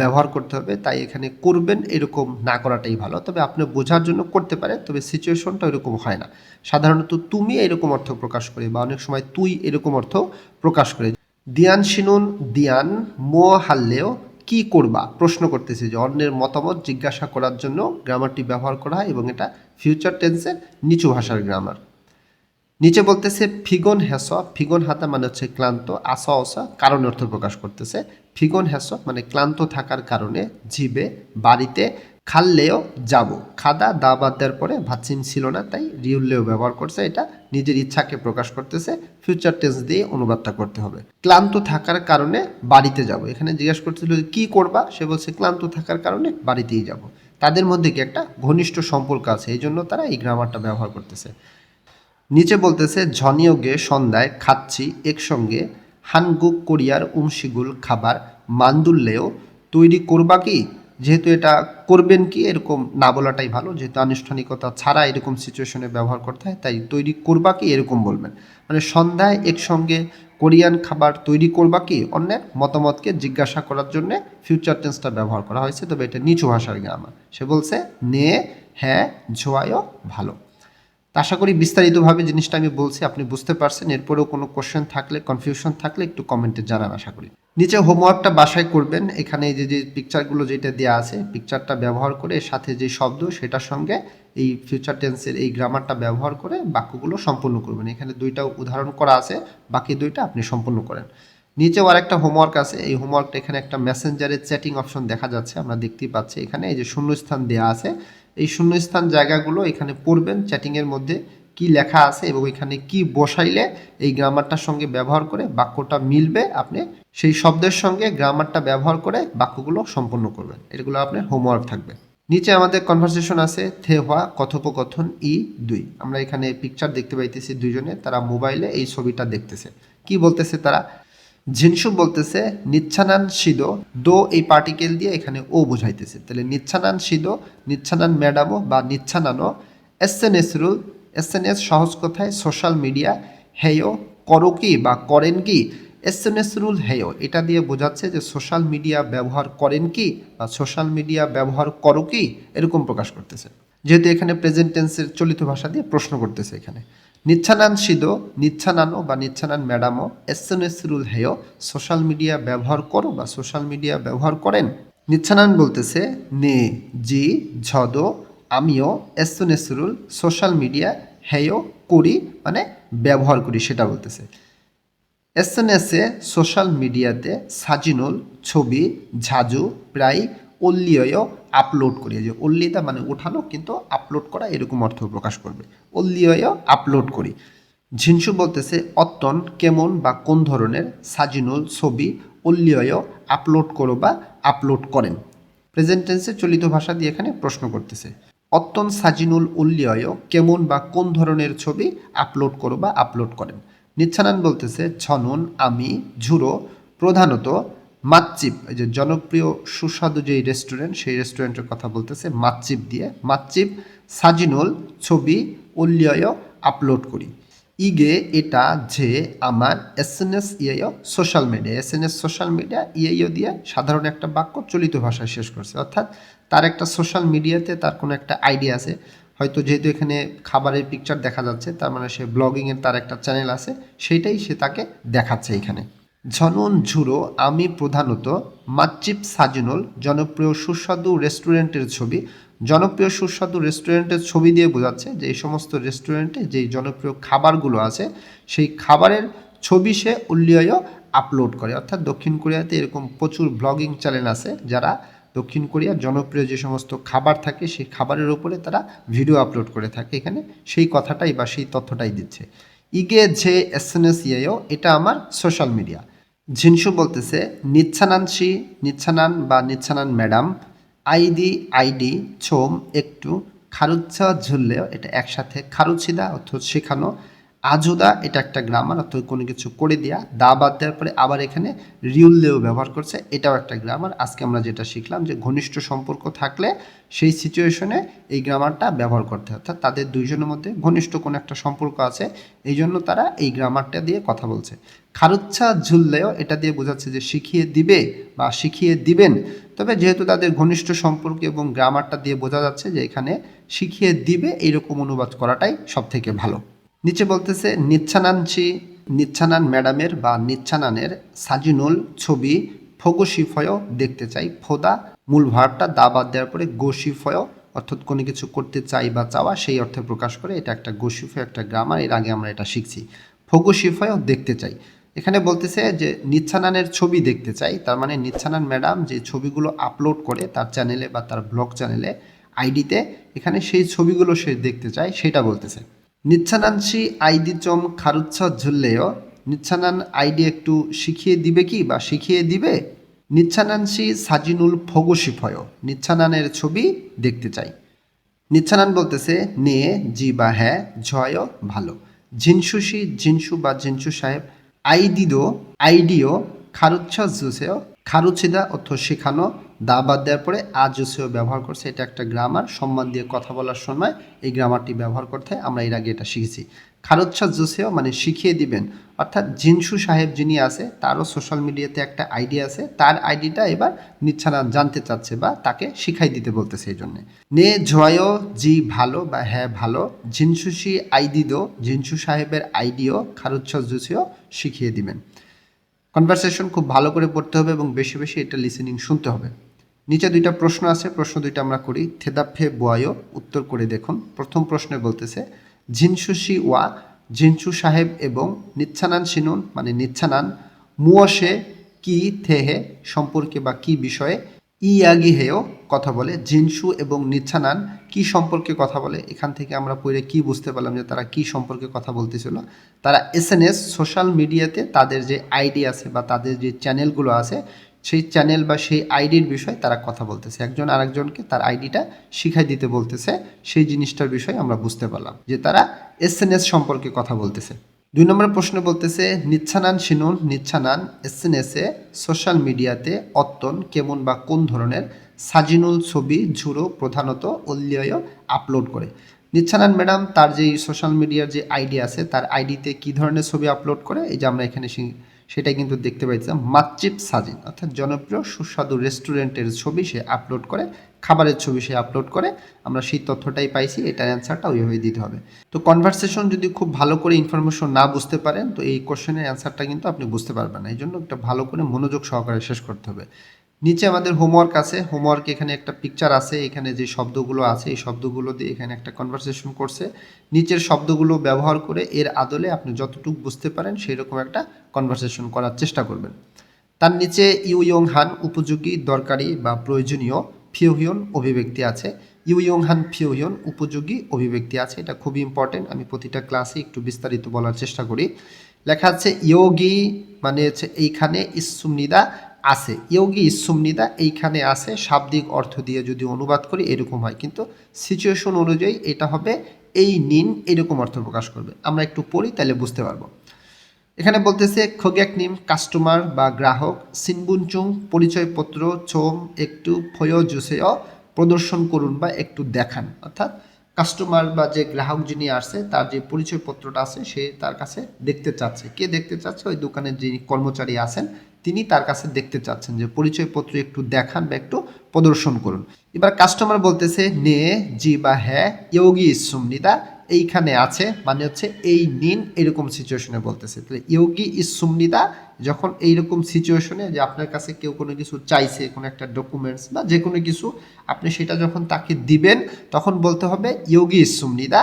ব্যবহার করতে হবে, তাই এখানে করবেন এরকম না করাটাই ভালো। তবে আপনি বোঝার জন্য করতে পারেন, তবে সিচুয়েশনটা এরকম হয় না। সাধারণত তুমি এরকম অর্থ প্রকাশ করে বা অনেক সময় তুই এরকম অর্থ প্রকাশ করে। দিয়ান শিনুন, দিয়ান মো হাল্লেও কি করবা, প্রশ্ন করতেছে, যে অন্যের মতামত জিজ্ঞাসা করার জন্য গ্রামারটি ব্যবহার করা হয় এবং এটা ফিউচার টেন্সের নিচু ভাষার গ্রামার। নিচে বলতেছে ফিগন হেস, ফিগন হাতা মানে হচ্ছে ক্লান্ত, আসা অসা কারণ অর্থ প্রকাশ করতেছে। ফিগন হেস মানে ক্লান্ত থাকার কারণে, জিবে বাড়িতে, খাললেও যাব, খাদা দা বাদ দেওয়ার পরে ভাতসিম ছিল না, তাই রিউল্লেও ব্যবহার করছে। এটা নিজের ইচ্ছাকে প্রকাশ করতেছে, ফিউচার টেন্স দিয়ে অনুবাদটা করতে হবে। ক্লান্ত থাকার কারণে বাড়িতে যাব, এখানে জিজ্ঞাসা করতেছিল কি করবা, সে বলছে ক্লান্ত থাকার কারণে বাড়িতেই যাব। তাদের মধ্যে কি একটা ঘনিষ্ঠ সম্পর্ক আছে, এই জন্য তারা এই গ্রামারটা ব্যবহার করতেছে। নিচে বলতেছে ঝনিয়োগে সন্ধ্যায় খাচ্ছি একসঙ্গে হানগুক কোরিয়ার উমশিগুল খাবার মান্দুল্লেও তৈরি করবা কি, যেহেতু এটা করবেন কি এরকম না বলাটাই ভালো, যেহেতু আনুষ্ঠানিকতা ছাড়া এরকম সিচুয়েশনে ব্যবহার করতে হয়, তাই তৈরি করবা কি এরকম বলবেন। মানে সন্ধ্যায় একসঙ্গে কোরিয়ান খাবার তৈরি করবা কি অন্যের মতামতকে জিজ্ঞাসা করার জন্য ফিউচার টেন্সটা ব্যবহার করা হয়েছে, তবে এটা নিচু ভাষার গ্রামার। সে বলছে নে হ্যাঁ ঝোয়ায়ও ভালো। তা আশা করি বিস্তারিতভাবে জিনিসটা আমি বলছি আপনি বুঝতে পারছেন। এরপরেও কোনো কোশ্চেন থাকলে, কনফিউশন থাকলে একটু কমেন্টে জানান আশা করি। নিচে হোমওয়ার্কটা বাসায় করবেন। এখানে এই যে পিকচারগুলো যেটা দেওয়া আছে, পিকচারটা ব্যবহার করে এর সাথে যে শব্দ সেটার সঙ্গে এই ফিউচার টেন্সের এই গ্রামারটা ব্যবহার করে বাক্যগুলো সম্পূর্ণ করবেন। এখানে দুইটা উদাহরণ করা আছে, বাকি দুইটা আপনি সম্পূর্ণ করেন। নিচেও আর একটা হোমওয়ার্ক আছে। এই হোমওয়ার্কটা এখানে একটা মেসেঞ্জারের চ্যাটিং অপশন দেখা যাচ্ছে, আমরা দেখতেই পাচ্ছি। এখানে এই যে শূন্যস্থান দেওয়া আছে, এই শূন্যস্থান জায়গাগুলো এখানে পড়বেন, চ্যাটিংয়ের মধ্যে কি লেখা আছে এবং এখানে কি বসাইলে এই গ্রামারটার সঙ্গে ব্যবহার করে বাক্যটা মিলবে, আপনি সেই শব্দের সঙ্গে গ্রামারটা ব্যবহার করে বাক্যগুলো সম্পূর্ণ করবেন। এগুলো আপনার হোমওয়ার্ক থাকবে। নিচে আমাদের কনভারসেশন আছে থে হওয়া কথোপকথন দুই। আমরা এখানে পিকচার দেখতে পাইতেছি দুইজনে, তারা মোবাইলে এই ছবিটা দেখতেছে। কি বলতেছে তারা? ঝিনসু বলতেছে নিচ্ছানান সিদো, দো এই পার্টিকেল দিয়ে এখানে ও বোঝাইতেছে। তাহলে নিচ্ছানান সিদো, নিচ্ছানান ম্যাডামও বা নিচ্ছানানো, এসএনএস রুল, এসএনএস সহজ কথায় সোশ্যাল মিডিয়া, হেয় করো কি বা করেন কি, এসএনএস রুল হেয় এটা দিয়ে বোঝাচ্ছে যে সোশ্যাল মিডিয়া ব্যবহার করেন কি বা সোশ্যাল মিডিয়া ব্যবহার করো কি, এরকম প্রকাশ করতেছে। যেহেতু এখানে প্রেজেন্ট টেন্সের চলিত ভাষা দিয়ে প্রশ্ন করতেছে। এখানে নিচ্ছানান সিদো, নিচ্ছানানো বা নিচ্ছানান ম্যাডামও, এসএনএস রুল হেয় সোশ্যাল মিডিয়া ব্যবহার করো বা সোশ্যাল মিডিয়া ব্যবহার করেন। নিচ্ছানান বলতেছে নে জি ঝদো আমিও, এসএনএস রুল সোশ্যাল মিডিয়া হেয় করি মানে ব্যবহার করি সেটা বলতেছে। এসএনএসে সোশ্যাল মিডিয়াতে সাজিনুল ছবি ঝাজু প্রায় অল্লিয় আপলোড করি। যে অল্লিদা মানে উঠানো, কিন্তু আপলোড করা এরকম অর্থ প্রকাশ করবে। অল্লিয় আপলোড করি। ঝিনসু বলতেছে অত্তন কেমন বা কোন ধরনের, সাজিনুল ছবি অল্লিয় আপলোড করো বা আপলোড করেন। প্রেজেন্ট টেন্সে চলিত ভাষা দিয়ে এখানে প্রশ্ন করতেছে। অত্তন সাজিনুল উল্লিয় কেমন বা কোন ধরনের ছবি আপলোড করো বা আপলোড করেন। নিচ্ছানান বলতেছে ছনুন আমি ঝুরো প্রধানত মাচ্চিপ, এই যে জনপ্রিয় সুস্বাদু যেই রেস্টুরেন্ট সেই রেস্টুরেন্টের কথা বলতেছে মাচ্চিপ দিয়ে। মাচ্চিপ সাজিনুল ছবি উল্লিয় আপলোড করি। ইগে এটা যে আমার SNS social media, SNS social media দিয়ে সাধারণ একটা বাক্য চলিত ভাষায় শেষ করছে। অর্থাৎ তার একটা সোশ্যাল মিডিয়াতে তার কোনো একটা আইডিয়া আছে, হয়তো যেহেতু এখানে খাবারের পিকচার দেখা যাচ্ছে তার মানে সে ব্লগিংয়ের তার একটা চ্যানেল আছে, সেইটাই সে তাকে দেখাচ্ছে এখানে। ঝনন ঝুরো আমি প্রধানত মাচ্চিপ সাজিনুল জনপ্রিয় সুস্বাদু রেস্টুরেন্টের ছবি। জনপ্রিয় সুস্বাদু রেস্টুরেন্টের ছবি দিয়ে বোঝাচ্ছে যে এই সমস্ত রেস্টুরেন্টে যেই জনপ্রিয় খাবারগুলো আছে সেই খাবারের ছবি সে উল্লিয় আপলোড করে। অর্থাৎ দক্ষিণ কোরিয়াতে এরকম প্রচুর ব্লগিং চ্যানেল আছে যারা দক্ষিণ কোরিয়ার জনপ্রিয় যে সমস্ত খাবার থাকে সেই খাবারের উপরে তারা ভিডিও আপলোড করে থাকে। এখানে সেই কথাটাই বা সেই তথ্যটাই দিচ্ছে। ইগে যে এসএনএস এটা আমার সোশ্যাল মিডিয়া। ঝিনসু বলতেছে নিচ্ছানানসি, নিচ্ছানান বা নিচ্ছানান ম্যাডাম, আইডি ছোম একটু, খারুচ্ছা ঝুললেও এটা একসাথে, খারুছিদা অর্থাৎ শেখানো, আজুদা এটা একটা গ্রামার অর্থাৎ কোনো কিছু করে দেওয়া, দা বাদ দেওয়ার পরে আবার এখানে রিউললেও ব্যবহার করছে, এটাও একটা গ্রামার। আজকে আমরা যেটা শিখলাম যে ঘনিষ্ঠ সম্পর্ক থাকলে সেই সিচুয়েশনে এই গ্রামারটা ব্যবহার করতে হয়, অর্থাৎ তাদের দুইজনের মধ্যে ঘনিষ্ঠ কোনো একটা সম্পর্ক আছে, এই জন্য তারা এই গ্রামারটা দিয়ে কথা বলছে। খারুচ্ছা ঝুললেও এটা দিয়ে বোঝাচ্ছে যে শিখিয়ে দিবে বা শিখিয়ে দিবেন, তবে যেহেতু তাদের ঘনিষ্ঠ সম্পর্ক এবং গ্রামারটা দিয়ে বোঝা যাচ্ছে যে এখানে শিখিয়ে দিবে এইরকম অনুবাদ করাটাই সবথেকে ভালো। নিচে বলতেছে নিচ্ছানানসি, নিচ্ছানান ম্যাডামের বা নিচ্ছানানের সাজিনুল ছবি ফোগোশিফয় দেখতে চাই। ফোদা মূল ভার্বটা দা বাদ দেওয়ার পরে গোশিফয় অর্থাৎ কোনো কিছু করতে চাই বা চাওয়া সেই অর্থে প্রকাশ করে, এটা একটা গোশিফয় একটা গ্রামার, এর আগে আমরা এটা শিখছি। ফোগোশিফয় দেখতে চাই। এখানে বলতেছে যে নিচ্ছানানের ছবি দেখতে চাই, তার মানে নিচ্ছানান ম্যাডাম যে ছবিগুলো আপলোড করে তার চ্যানেলে বা তার ব্লগ চ্যানেলে আইডিতে, এখানে সেই ছবিগুলো সে দেখতে চায় সেটা বলতেছে। নিচ্ছানানসি আইডি চম খারুচ্ছা ঝুললেও, নিচ্ছানান আইডি একটু শিখিয়ে দিবে কি বা শিখিয়ে দিবে। নিচ্ছানানসি সাজিনুল ফোগোশিফয় নিচ্ছানানের ছবি দেখতে চাই। নিচ্ছানান বলতেছে নে জি বা হ্যাঁ, ঝয় ভালো। ঝিনসুসি ঝিনসু বা ঝিনসু সাহেব, আইডিও খারুচ্ছা জুসেও খারুচিদা অর্থ শেখানো, দা বাদ দেওয়ার পরে আজুসেও ব্যবহার করছে। এটা একটা গ্রামার, সম্মান দিয়ে কথা বলার সময় এই গ্রামারটি ব্যবহার করতে হয়। আমরা এর আগে এটা শিখেছি। খারুচ্ছা জুসেও মানে শিখিয়ে দিবেন, অর্থাৎ জিনসু সাহেব যিনি আছে তারও সোশ্যাল মিডিয়াতে একটা আইডি আছে, তার আইডিটা এবার নিচ্ছানা জানতে চাচ্ছে বা তাকে শিখাই দিতে বলতেছে। এই জন্যে নে ঝোয়ায়ও জি ভালো বা হ্যাঁ ভালো, জিনসুসি আইডি দো, জিনসু সাহেবের আইডিও খারুচ্ছা জুসেও শিখিয়ে দিবেন। কনভারসেশন খুব ভালো করে পড়তে হবে এবং বেশি বেশি এটা লিসেনিং শুনতে হবে। নিচে দুইটা প্রশ্ন আছে, প্রশ্ন দুইটা আমরা করি। থেদাফে বোয়ায়ো, উত্তর করে দেখুন। প্রথম প্রশ্নে বলতেছে জিনসুশি ওয়া, জিনসু সাহেব এবং নিচ্ছানান শিনুন মানে নিচ্ছানান মুয়সে কি থেহে সম্পর্কে বা কি বিষয়ে ইয়াগি হেও কথা বলে। জিনসু এবং নিচ্ছানান কি সম্পর্কে কথা বলে, এখান থেকে আমরা পড়ে কি বুঝতে পারলাম যে তারা কি সম্পর্কে কথা বলতেছিল। তারা এসএনএস সোশ্যাল মিডিয়াতে তাদের যে আইডি আছে বা তাদের যে চ্যানেলগুলো আছে সেই চ্যানেল বা সেই আইডির বিষয়ে তারা কথা বলতেছে। একজন আরেকজনকে তার আইডিটা শিখাই দিতে বলতেছে। সেই জিনিসটার বিষয়ে আমরা বুঝতে পারলাম যে তারা এসএনএস সম্পর্কে কথা বলতেছে। 2 নম্বর প্রশ্ন বলতেছে নিচ্ছানান শিনুন, নিচ্ছানান এসএনএসে সোশ্যাল মিডিয়াতে অত্তন কেমন বা কোন ধরনের সাজিনুল ছবি ঝুরো প্রধানত উল্লেয় আপলোড করে। নিচ্ছানান ম্যাডাম তার যেই সোশ্যাল মিডিয়ার যে আইডি আছে তার আইডিতে কি ধরনের ছবি আপলোড করে, এই যে আমরা এখানে সেটাই কিন্তু দেখতে পাইছিলাম। মাচ্চিপ সাজিন অর্থাৎ জনপ্রিয় সুস্বাদু রেস্টুরেন্টের ছবি সে আপলোড করে, খাবারের ছবি সে আপলোড করে। আমরা সেই তথ্যটাই পাইছি, এটার অ্যান্সারটা ওইভাবে দিতে হবে। তো কনভারসেশন যদি খুব ভালো করে ইনফরমেশন না বুঝতে পারেন তো এই কোশ্চেনের অ্যান্সারটা কিন্তু আপনি বুঝতে পারবেন না। এই জন্য একটা ভালো করে মনোযোগ সহকারে শেষ করতে হবে। নিচে আমাদের হোমওয়ার্ক আছে। হোমওয়ার্ক এখানে একটা পিকচার আছে, এখানে যে শব্দগুলো আছে এই শব্দগুলো দিয়ে এখানে একটা কনভারসেশন করছে। নিচের শব্দগুলো ব্যবহার করে এর আদলে আপনি যতটুকু বুঝতে পারেন সেই রকম একটা কনভারসেশন করার চেষ্টা করবেন। তার নিচে ইউইয়ং হান উপযোগী, দরকারি বা প্রয়োজনীয় ফিউহিয়ন অভিব্যক্তি আছে। ইউইয়ং হান ফিউহিয়ন উপযোগী অভিব্যক্তি আছে, এটা খুবই ইম্পর্টেন্ট। আমি প্রতিটা ক্লাসে একটু বিস্তারিত বলার চেষ্টা করি। লেখা আছে ইয়োগি মানে হচ্ছে এইখানে ইসুমনিদা আছে। ইয়োগি ইসুমনিদা এইখানে আছে, শাব্দিক অর্থ দিয়ে যদি অনুবাদ করি এরকম হয়, কিন্তু সিচুয়েশন অনুযায়ী এটা হবে এই নিন, এরকম অর্থ প্রকাশ করবে। আমরা একটু পড়ি তাহলে বুঝতে পারবো। এখানে বলতেছে খোগ্যাক নিম কাস্টমার বা গ্রাহক, সিনবুনচুং পরিচয়পত্র, চোম একটু ফয় জুসেও প্রদর্শন করুন বা একটু দেখান। অর্থাৎ কাস্টমার বা যে গ্রাহক যিনি আসছে তার যে পরিচয়পত্রটা আছে সে তার কাছে দেখতে চাচ্ছে। কে দেখতে চাচ্ছে? ওই দোকানের যিনি কর্মচারী আছেন তিনি তার কাছে দেখতে চাচ্ছেন যে পরিচয়পত্র একটু দেখান বা একটু প্রদর্শন করুন। এবার কাস্টমার বলতেছে নে জি বা হ্যাঁ, ইয়োগি ইসুমনিদা এইখানে আছে মানে হচ্ছে এই নিন, এরকম সিচুয়েশনে বলতেছে। তাহলে ইয়োগি ইসুমনিদা যখন এইরকম সিচুয়েশনে যে আপনার কাছে কেউ কোনো কিছু চাইছে, কোনো একটা ডকুমেন্টস বা যে কোনো কিছু, আপনি সেটা যখন তাকে দিবেন তখন বলতে হবে ইয়োগি ইসুমনিদা।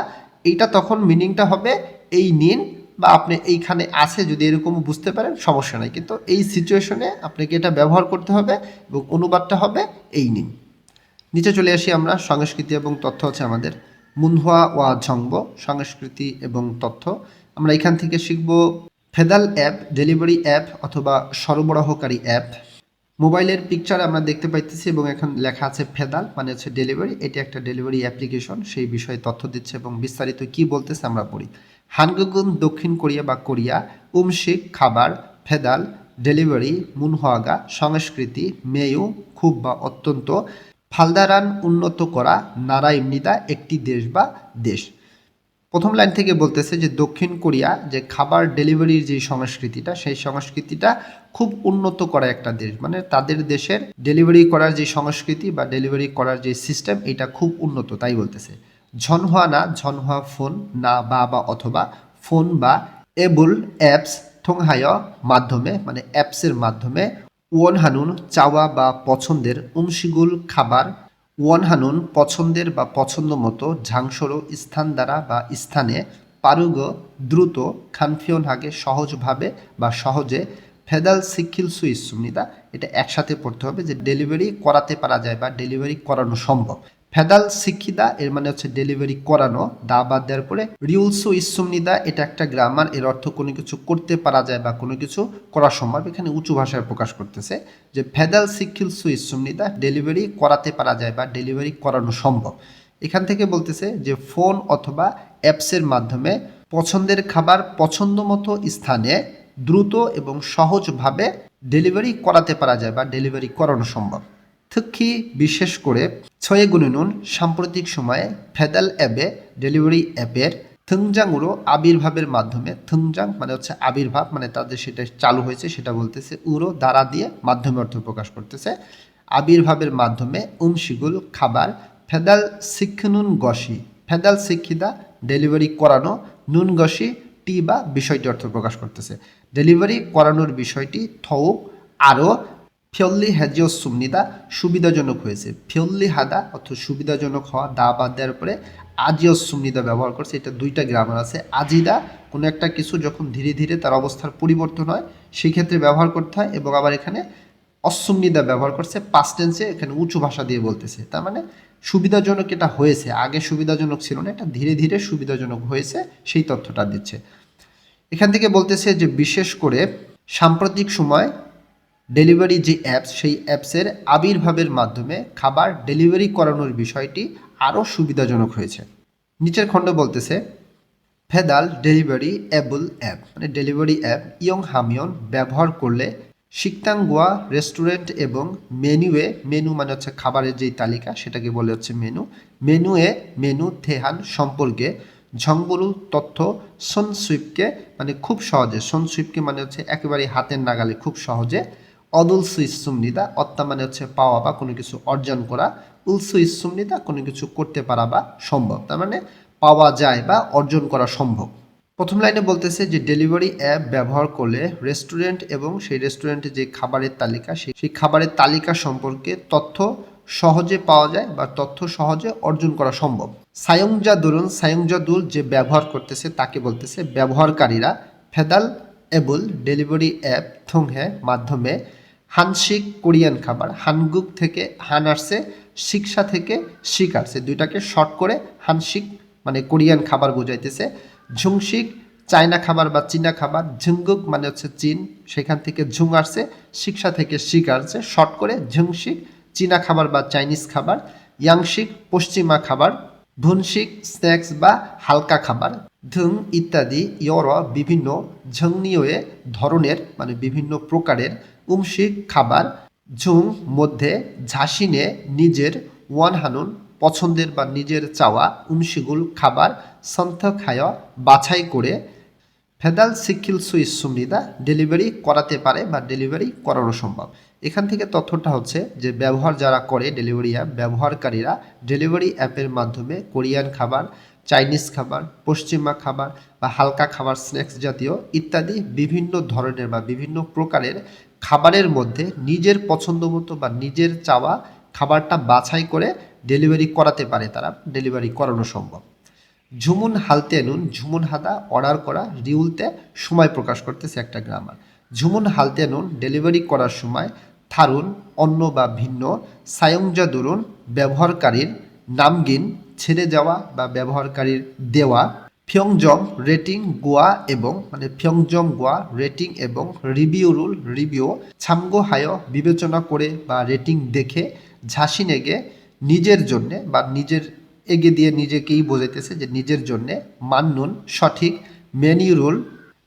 এইটা তখন মিনিংটা হবে এই নিন বা আপনি এইখানে আছে, যদি এরকম বুঝতে পারেন সমস্যা নাই, কিন্তু এই সিচুয়েশনে আপনাকে এটা ব্যবহার করতে হবে এবং অনুবাদটা হবে এই নিন। নিচে চলে আসি আমরা। সংস্কৃতি এবং তথ্য হচ্ছে আমাদের মুনহুয়া ওয়া ঝংব, সংস্কৃতি এবং তথ্য। আমরা এখান থেকে শিখব ফেদাল অ্যাপ, ডেলিভারি অ্যাপ অথবা সরবরাহকারী অ্যাপ। মোবাইলের পিকচার আমরা দেখতে পাইতেছি এবং এখন লেখা আছে ফেদাল মানে হচ্ছে ডেলিভারি। এটি একটা ডেলিভারি অ্যাপ্লিকেশন, সেই বিষয়ে তথ্য দিচ্ছে এবং বিস্তারিত কি বলতেছে আমরা পড়ি। হানগুগুন দক্ষিণ কোরিয়া বা কোরিয়া, উমশিক খাবার, ফেদাল ডেলিভারি, মুনহুয়াগা সংস্কৃতি, মেয়ু খুব বা অত্যন্ত, ফালদারান উন্নত করা, নারা ইমনিদা একটি দেশ বা দেশ। প্রথম লাইন থেকে বলতেছে যে দক্ষিণ কোরিয়া যে খাবার ডেলিভারির যে সংস্কৃতিটা সেই সংস্কৃতিটা খুব উন্নত করা একটা দেশ, মানে তাদের দেশের ডেলিভারি করার যে সংস্কৃতি বা ডেলিভারি করার যে সিস্টেম এটা খুব উন্নত, তাই বলতেছে। ঝনহুয়া না, ঝনহুয়া ফোন না বা অথবা ফোন বা এবুল অ্যাপস থংহায় মাধ্যমে মানে অ্যাপসের মাধ্যমে, ওয়ান হানুন চাওয়া বা পছন্দের, উমশিগুল খাবার, ওয়ান হানুন পছন্দের বা পছন্দ মতো, ঝাংসরো স্থান দ্বারা বা স্থানে, পারুগ দ্রুত, খানফিয়ন হাগে সহজভাবে বা সহজে, ফেদাল সিকিল সুইস সুমনিদা এটা একসাথে পড়তে হবে যে ডেলিভারি করাতে পারা যায় বা ডেলিভারি করানো সম্ভব। ফেদাল শিক্ষিদা এর মানে হচ্ছে ডেলিভারি করানো, দা বাদ দেওয়ার পরে রিউলসু ইসুমনিদা এটা একটা গ্রামার, এর অর্থ কোনো কিছু করতে পারা যায় বা কোনো কিছু করা সম্ভব। এখানে উঁচু ভাষায় প্রকাশ করতেছে যে ফেদাল সিকিলসু ইসুমনিদা ডেলিভারি করাতে পারা যায় বা ডেলিভারি করানো সম্ভব। এখান থেকে বলতেছে যে ফোন অথবা অ্যাপসের মাধ্যমে পছন্দের খাবার পছন্দ মতো স্থানে দ্রুত এবং সহজভাবে ডেলিভারি করাতে পারা যায় বা ডেলিভারি করানো সম্ভব। 특히 বিশেষ করে 최근에는 সাম্প্রতিক সময়ে 페달 앱에 ডেলিভারি অ্যাপের 등장으로 আবির্ভাবের মাধ্যমে 등장 মানে হচ্ছে আবির্ভাব মানে তাদের সেটা চালু হয়েছে সেটা বলতেছে উরো দ্বারা দিয়ে মাধ্যমে অর্থ প্রকাশ করতেছে আবির্ভাবের মাধ্যমে 음식을 খাবার 페달 시키는 것이 페달 시키다 ডেলিভারি করানো নুন গসি টি বা বিষয়টি অর্থ প্রকাশ করতেছে ডেলিভারি করানোর বিষয়টি থৌক আরও 편리해졌습니다 সুবিধাজনক হয়েছে 편리하다 অর্থ সুবিধাজনক হওয়া দা বাদ দেওয়ার পরে আজিয়সুমনিদা ব্যবহার করছে এটা দুইটা গ্রামার আছে আজিদা কোনো একটা কিছু যখন ধীরে ধীরে তার অবস্থার পরিবর্তন হয় সেই ক্ষেত্রে ব্যবহার করতে হয় এবং আবার এখানে অসুমনিদা ব্যবহার করছে পাস্ট টেন্সে এখানে উঁচু ভাষা দিয়ে বলতেছে তার মানে সুবিধাজনক এটা হয়েছে আগে সুবিধাজনক ছিল না এটা ধীরে ধীরে সুবিধাজনক হয়েছে সেই তথ্যটা দিচ্ছে এখান থেকে বলতেছে যে বিশেষ করে সাম্প্রতিক সময় ডেলিভারি যে অ্যাপস সেই অ্যাপসের আবির্ভাবের মাধ্যমে খাবার ডেলিভারি করানোর বিষয়টি আরও সুবিধাজনক হয়েছে নিচের খণ্ড বলতেছে ফেদাল ডেলিভারি অ্যাবল অ্যাপ মানে ডেলিভারি অ্যাপ ইয়ং হামিয়ন ব্যবহার করলে শিকতাঙ্গুয়া রেস্টুরেন্ট এবং মেনু মানে হচ্ছে খাবারের যেই তালিকা সেটাকে বলে হচ্ছে মেনু থেহান সম্পর্কে ঝংবরু তথ্য সনসুইপকে মানে খুব সহজে সনসুইপকে মানে হচ্ছে একেবারে হাতের নাগালে খুব সহজে অদুলসু ইসুমনিদা অত্তা মানে হচ্ছে পাওয়া বা কোনো কিছু অর্জন করা উলসু ইসুমনিদা কোনো কিছু করতে পারা বা সম্ভব তার মানে পাওয়া যায় বা অর্জন করা সম্ভব প্রথম লাইনে বলতেছে যে ডেলিভারি অ্যাপ ব্যবহার করলে রেস্টুরেন্ট এবং সেই রেস্টুরেন্টে যে খাবারের তালিকা সেই খাবারের তালিকা সম্পর্কে তথ্য সহজে পাওয়া যায় বা তথ্য সহজে অর্জন করা সম্ভব সায়ংজাদুল যে ব্যবহার করতেছে তাকে বলতেছে ব্যবহারকারীরা ফেদাল এবল ডেলিভারি অ্যাপ থংহে মাধ্যমে হানসিক কোরিয়ান খাবার হানগুক থেকে হান আসছে শিক্ষা থেকে শিক আসছে দুইটাকে শর্ট করে হানসিক মানে কোরিয়ান খাবার বোঝাইতেছে ঝুংশিক চায়না খাবার বা চীনা খাবার ঝুঙ্গুক মানে হচ্ছে চীন সেখান থেকে ঝুং আসছে শিক্ষা থেকে শিক আসছে শর্ট করে ঝুংশিক চীনা খাবার বা চাইনিজ খাবার ইয়াংশিক পশ্চিমা খাবার ভুনশিক স্ন্যাক্স বা হালকা খাবার ধুং ইত্যাদি ইয়র বিভিন্ন ঝংনিয়ে ধরনের মানে বিভিন্ন প্রকারের উমশিক খাবার ঝুং মধ্যে ঝাঁসিনে নিজের ওয়ান হানুন পছন্দের বা নিজের চাওয়া উমশিগুল খাবার সন্থ খায় বাছাই করে ফেদাল সিকিল সুইসুমনিদা ডেলিভারি করাতে পারে বা ডেলিভারি করানো সম্ভব এখান থেকে তথ্যটা হচ্ছে যে ব্যবহার যারা করে ডেলিভারি অ্যাপ ব্যবহারকারীরা ডেলিভারি অ্যাপের মাধ্যমে কোরিয়ান খাবার চাইনিজ খাবার পশ্চিমা খাবার বা হালকা খাবার স্ন্যাক্স জাতীয় ইত্যাদি বিভিন্ন ধরনের বা বিভিন্ন প্রকারের খাবারের মধ্যে নিজের পছন্দ মতো বা নিজের চাওয়া খাবারটা বাছাই করে ডেলিভারি করাতে পারে তারা ডেলিভারি করানো সম্ভব ঝুমুন হালতে নুন ঝুমুন হাদা অর্ডার করা রিউলতে সময় প্রকাশ করতেছে একটা গ্রামার ঝুমুন হালতে নুন ডেলিভারি করার সময় থারুন অন্য বা ভিন্ন সায়ংজা দরুন ব্যবহারকারীর নামগিন ছেড়ে যাওয়া বা ব্যবহারকারীর দেওয়া ফিয়ংজং রেটিং গোয়া এবং মানে ফিয়ংজং গোয়া রেটিং এবং রিভিউ ছামগো হায় বিবেচনা করে বা রেটিং দেখে ঝাঁসি নেগে নিজের জন্যে বা নিজের এগে দিয়ে নিজেকেই বোঝাইতেছে যে নিজের জন্যে মান্নুন সঠিক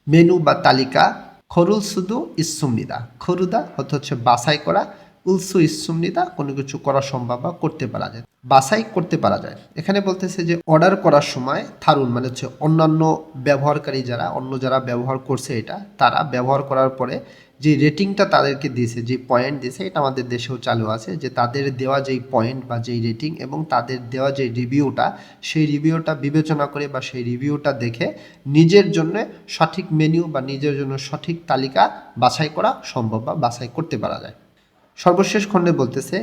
মেনু বা তালিকা খরুল শুধু ইসুমনিদা খরুদা হচ্ছে বাছাই করা উলসু ইসুমনিদা কোনো কিছু করা সম্ভব বা করতে পারা যায় বাছাই করতে পারা যায় এখানে বলতেছে যে অর্ডার করার সময় থারুন মানে হচ্ছে অন্যান্য ব্যবহারকারী যারা ব্যবহার করছে এটা তারা ব্যবহার করার পরে যে রেটিংটা তাদেরকে দিয়েছে যে পয়েন্ট দিয়েছে এটা আমাদের দেশেও চালু আছে যে তাদের দেওয়া যেই পয়েন্ট বা যেই রেটিং এবং তাদের দেওয়া যে রিভিউটা সেই রিভিউটা বিবেচনা করে বা সেই রিভিউটা দেখে নিজের জন্য সঠিক মেনু বা নিজের জন্য সঠিক তালিকা বাছাই করা সম্ভব বা বাছাই করতে পারা যায় সর্বশেষ খণ্ডে বলতেছে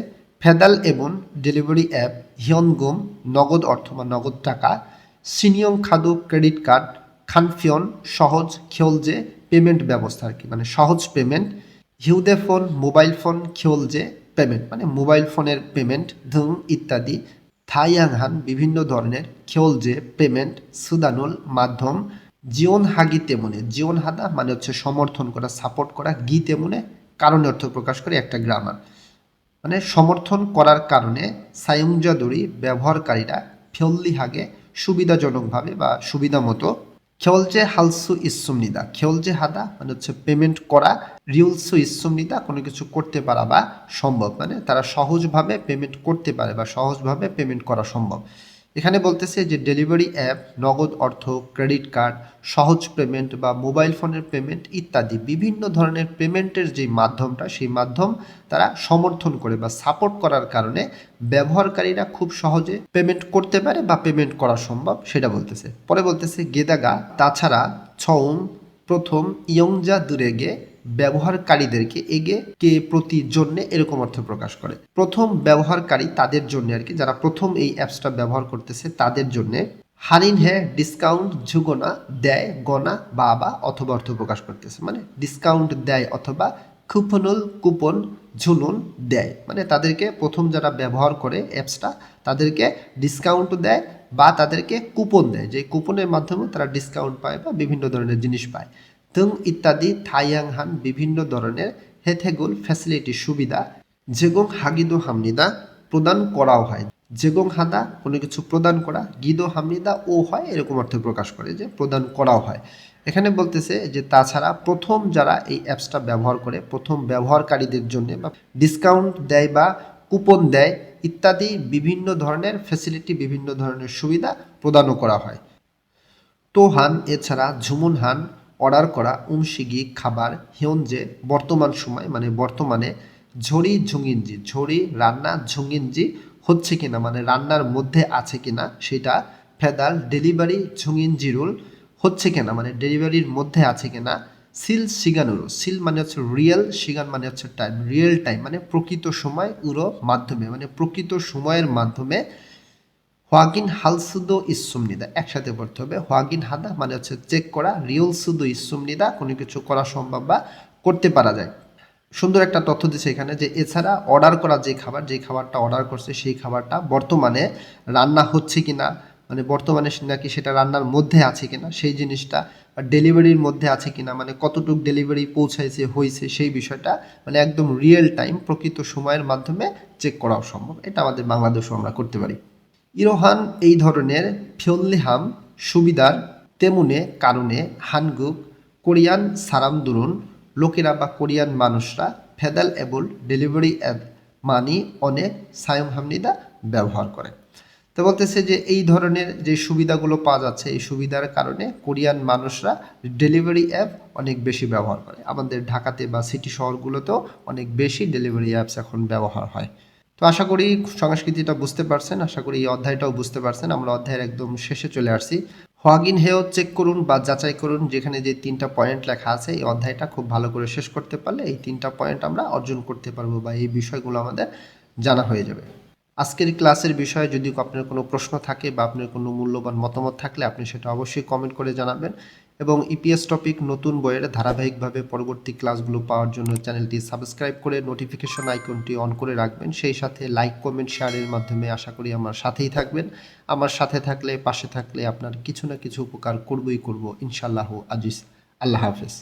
ফেদাল এবং ডেলিভারি অ্যাপ হিয়নগুম নগদ অর্থ বা নগদ টাকা সিনিয়ং খাদু ক্রেডিট কার্ড খানফিয়ন সহজ খিওলজে পেমেন্ট ব্যবস্থা আর কি মানে সহজ পেমেন্ট হিউদে ফোন মোবাইল ফোন খিওলজে পেমেন্ট মানে মোবাইল ফোনের পেমেন্ট ধুং ইত্যাদি থাইয়াংহান বিভিন্ন ধরনের খিওলজে পেমেন্ট সুদানুল মাধ্যম জীবন হাগি তেমনে জীবন হাদা মানে হচ্ছে সমর্থন করা সাপোর্ট করা গি তেমনে কারণে অর্থ প্রকাশ করে একটা গ্রামার মানে সমর্থন করার কারণে সায়ংজাদুরি ব্যবহারকারীরা ফেললি হাগে সুবিধাজনকভাবে বা সুবিধা মতো খেলজে হালসু ইসুমনিদা, খেলজে হাদা মানে হচ্ছে পেমেন্ট করা, রিউলসু ইসুমনিদা কোনো কিছু করতে পারা বা সম্ভব, মানে তারা সহজভাবে পেমেন্ট করতে পারে বা সহজভাবে পেমেন্ট করা সম্ভব। এখানে বলতেছে যে ডেলিভারি অ্যাপ, নগদ অর্থ, ক্রেডিট কার্ড, সহজ পেমেন্ট বা মোবাইল ফোনের পেমেন্ট ইত্যাদি বিভিন্ন ধরনের পেমেন্টের যে মাধ্যমটা, সেই মাধ্যম তারা সমর্থন করে বা সাপোর্ট করার কারণে ব্যবহারকারীরা খুব সহজে পেমেন্ট করতে পারে বা পেমেন্ট করা সম্ভব, সেটা বলতেছে। পরে বলতেছে গেদাগা, তাছাড়া ছৌম প্রথম ইয়ংজা দুরেগে ব্যবহারকারীদেরকে এগে কে প্রতি জন্যে এরকম অর্থ প্রকাশ করে। প্রথম ব্যবহারকারী তাদের জন্য আর কি, যারা প্রথম এই অ্যাপসটা ব্যবহার করতেছে তাদের জন্যে হারিন হে ডিসকাউন্ট ঝুগোনা দেয় গনা বা অথবা অর্থ প্রকাশ করতেছে, মানে ডিসকাউন্ট দেয় অথবা কুপনুল কুপন ঝুনুন দেয়, মানে তাদেরকে প্রথম যারা ব্যবহার করে অ্যাপসটা তাদেরকে ডিসকাউন্ট দেয় বা তাদেরকে কুপন দেয়, যে কুপনের মাধ্যমে তারা ডিসকাউন্ট পায় বা বিভিন্ন ধরনের জিনিস পায়। তুং ইত্যাদি থাইয়াংহান বিভিন্ন ধরনের হেথেগুল ফ্যাসিলিটি সুবিধা যেগং হাগিদো হামনিদা প্রদান করাও হয়। যেগং হাদা কোনো কিছু প্রদান করা, গিদো হামনিদা ও হয় এরকম অর্থ প্রকাশ করে যে প্রদান করাও হয়। এখানে বলতেছে যে তাছাড়া প্রথম যারা এই অ্যাপসটা ব্যবহার করে প্রথম ব্যবহারকারীদের জন্য বা ডিসকাউন্ট দেয় বা কুপন দেয় ইত্যাদি বিভিন্ন ধরনের ফ্যাসিলিটি, বিভিন্ন ধরনের সুবিধা প্রদানও করা হয়। তোহান এছাড়া ঝুমুনহান অর্ডার করা, উমশিগি খাবার, হিয়নজে বর্তমান সময় মানে বর্তমানে, ঝড়ি ঝুঙ্গিনজি ঝড়ি রান্না, ঝুঙ্গিনজি হচ্ছে কিনা মানে রান্নার মধ্যে আছে কিনা সেটা, ফেদাল ডেলিভারি ঝুঙ্গিনজিরুল হচ্ছে কিনা মানে ডেলিভারির মধ্যে আছে কিনা, সিল সিগানুরু, সিল মানে হচ্ছে রিয়েল, সিগান মানে হচ্ছে টাইম, রিয়েল টাইম মানে প্রকৃত সময়, উরো মাধ্যমে মানে প্রকৃত সময়ের মাধ্যমে, হোয়াগিন হালসুদো ইসুমনিদা একসাথে পড়তে হবে, হোয়াগিন হাদা মানে হচ্ছে চেক করা, রিয়েল সুদো ইসুমনিদা কোনো কিছু করা সম্ভব বা করতে পারা যায়। সুন্দর একটা তথ্য দিচ্ছে এখানে যে এছাড়া অর্ডার করা যে খাবার, যে খাবারটা অর্ডার করছে সেই খাবারটা বর্তমানে রান্না হচ্ছে কিনা মানে বর্তমানে নাকি সেটা রান্নার মধ্যে আছে কিনা সেই জিনিসটা, বা ডেলিভারির মধ্যে আছে কিনা মানে কতটুকু ডেলিভারি পৌঁছাইছে হয়েছে সেই বিষয়টা, মানে একদম রিয়েল টাইম প্রকৃত সময়ের মাধ্যমে চেক করাও সম্ভব। এটা আমাদের বাংলাদেশেও আমরা করতে পারি। ইরোহান এই ধরনের ফিয়ল্লিহাম সুবিধার তেমুনে কারণে হানগুক কোরিয়ান সারামদুরুন লোকেরা বা কোরিয়ান মানুষরা ফেদাল এবল ডেলিভারি অ্যাপ মানি অনেক সায়ং হামনিদা ব্যবহার করে। তো বলতেছে যে এই ধরনের যে সুবিধাগুলো পাওয়া যাচ্ছে এই সুবিধার কারণে কোরিয়ান মানুষরা ডেলিভারি অ্যাপ অনেক বেশি ব্যবহার করে। আমাদের ঢাকাতে বা সিটি শহরগুলোতেও অনেক বেশি ডেলিভারি অ্যাপস এখন ব্যবহার হয়। তো আশা করি সংস্কৃতিটা বুঝতে পারছেন, আশা করি এই অধ্যায়টাও বুঝতে পারছেন। আমরা অধ্যায়ের একদম শেষে চলে আসছি। হোয়াগিন হেও চেক করুন বা যাচাই করুন, যেখানে যে 3টা পয়েন্ট লেখা আছে এই অধ্যায়টা খুব ভালো করে শেষ করতে পারলে এই 3টা পয়েন্ট আমরা অর্জন করতে পারবো বা এই বিষয়গুলো আমাদের জানা হয়ে যাবে। আজকের ক্লাসের বিষয়ে যদি আপনার কোনো প্রশ্ন থাকে বা আপনার কোনো মূল্যবান মতামত থাকলে আপনি সেটা অবশ্যই কমেন্ট করে জানাবেন, এবং ইপিএস টপিক নতুন বইয়ের ধারাবাহিকভাবে পরবর্তী ক্লাসগুলো পাওয়ার জন্য চ্যানেলটি সাবস্ক্রাইব করে নোটিফিকেশন আইকনটি অন করে রাখবেন। সেই সাথে লাইক কমেন্ট শেয়ারের মাধ্যমে আশা করি আমার সাথেই থাকবেন। আমার সাথে থাকলে পাশে থাকলে আপনার কিছু না কিছু উপকার করবই করব ইনশাআল্লাহ আজিজ। আল্লাহ হাফেজ।